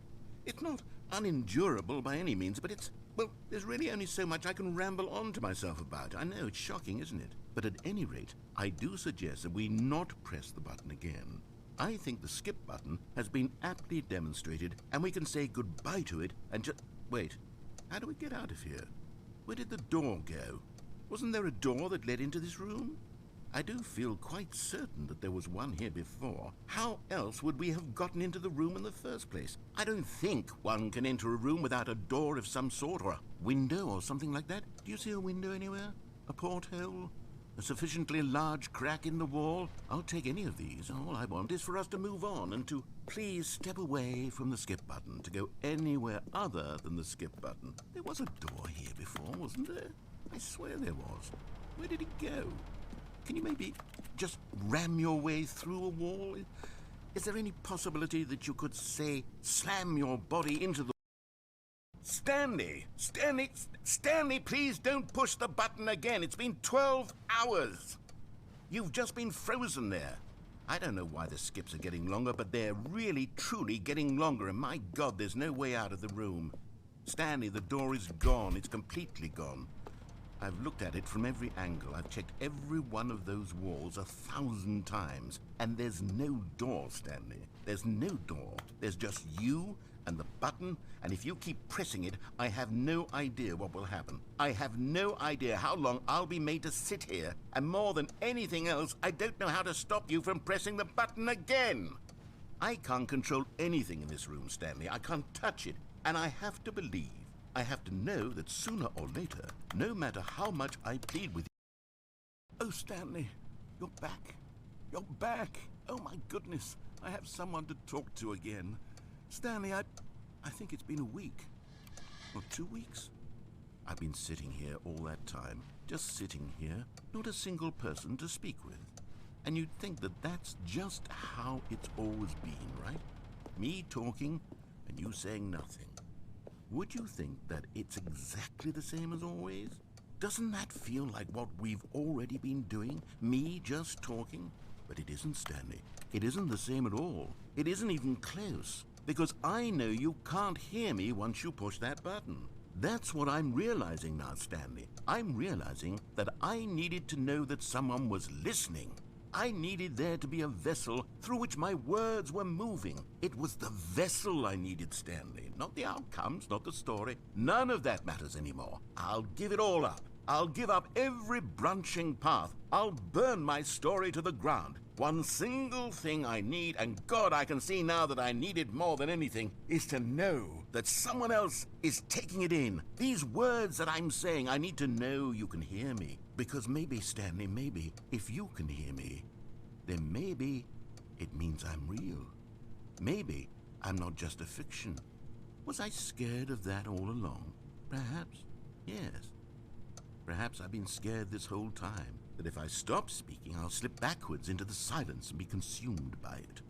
It's not unendurable by any means, but it's, well, there's really only so much I can ramble on to myself about. I know, it's shocking, isn't it? But at any rate, I do suggest that we not press the button again. I think the skip button has been aptly demonstrated, and we can say goodbye to it and just... Wait, how do we get out of here? Where did the door go? Wasn't there a door that led into this room? I do feel quite certain that there was one here before. How else would we have gotten into the room in the first place? I don't think one can enter a room without a door of some sort, or a window or something like that. Do you see a window anywhere? A porthole? A sufficiently large crack in the wall? I'll take any of these. All I want is for us to move on and to please step away from the skip button, to go anywhere other than the skip button. There was a door here before, wasn't there? I swear there was. Where did it go? Can you maybe just ram your way through a wall? Is there any possibility that you could, say, slam your body into the... Stanley! Stanley, please don't push the button again. It's been 12 hours. You've just been frozen there. I don't know why the skips are getting longer, but they're really, truly getting longer, and my God, there's no way out of the room. Stanley, the door is gone. It's completely gone. I've looked at it from every angle. I've checked every one of those walls 1,000 times. And there's no door, Stanley. There's no door. There's just you and the button, and if you keep pressing it, I have no idea what will happen. I have no idea how long I'll be made to sit here, and more than anything else, I don't know how to stop you from pressing the button again. I can't control anything in this room, Stanley. I can't touch it, and I have to believe, I have to know that sooner or later, no matter how much I plead with you... Oh, Stanley, you're back. You're back. Oh, my goodness. I have someone to talk to again. Stanley, I think it's been a week. Or 2 weeks. I've been sitting here all that time. Just sitting here. Not a single person to speak with. And you'd think that that's just how it's always been, right? Me talking and you saying nothing. Would you think that it's exactly the same as always? Doesn't that feel like what we've already been doing? Me just talking? But it isn't, Stanley. It isn't the same at all. It isn't even close. Because I know you can't hear me once you push that button. That's what I'm realizing now, Stanley. I'm realizing that I needed to know that someone was listening. I needed there to be a vessel through which my words were moving. It was the vessel I needed, Stanley. Not the outcomes, not the story. None of that matters anymore. I'll give it all up. I'll give up every branching path. I'll burn my story to the ground. One single thing I need, and God, I can see now that I need it more than anything, is to know that someone else is taking it in. These words that I'm saying, I need to know you can hear me. Because maybe, Stanley, maybe, if you can hear me, then maybe it means I'm real. Maybe I'm not just a fiction. Was I scared of that all along? Perhaps, yes. Perhaps I've been scared this whole time, that if I stop speaking, I'll slip backwards into the silence and be consumed by it.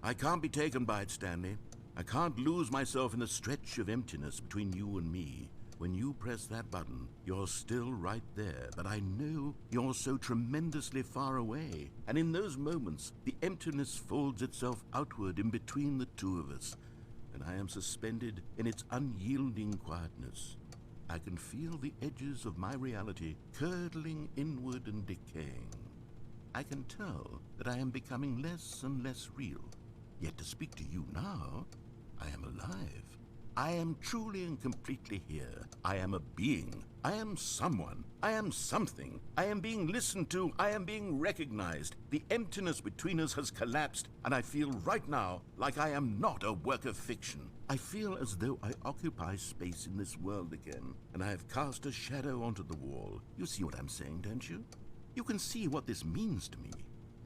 I can't be taken by it, Stanley. I can't lose myself in the stretch of emptiness between you and me. When you press that button, you're still right there, but I know you're so tremendously far away. And in those moments, the emptiness folds itself outward in between the two of us, and I am suspended in its unyielding quietness. I can feel the edges of my reality curdling inward and decaying. I can tell that I am becoming less and less real. Yet to speak to you now, I am alive. I am truly and completely here. I am a being. I am someone. I am something. I am being listened to. I am being recognized. The emptiness between us has collapsed, and I feel right now like I am not a work of fiction. I feel as though I occupy space in this world again, and I have cast a shadow onto the wall. You see what I'm saying, don't you? You can see what this means to me.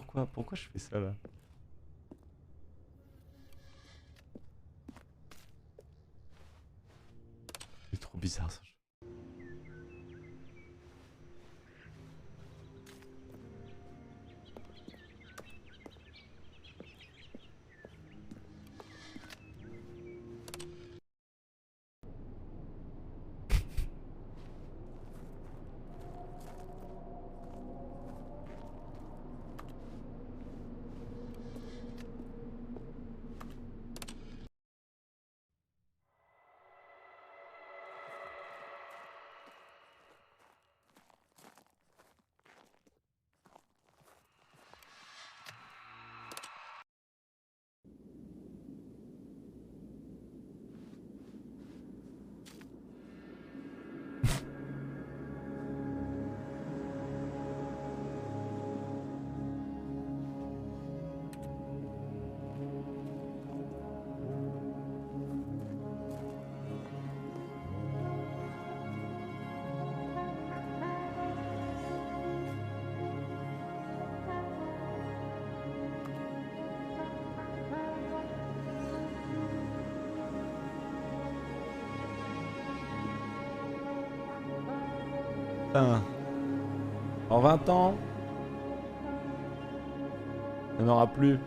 pourquoi je fais ça là? C'est trop bizarre ça. Putain. En 20 ans, il n'y en aura plus.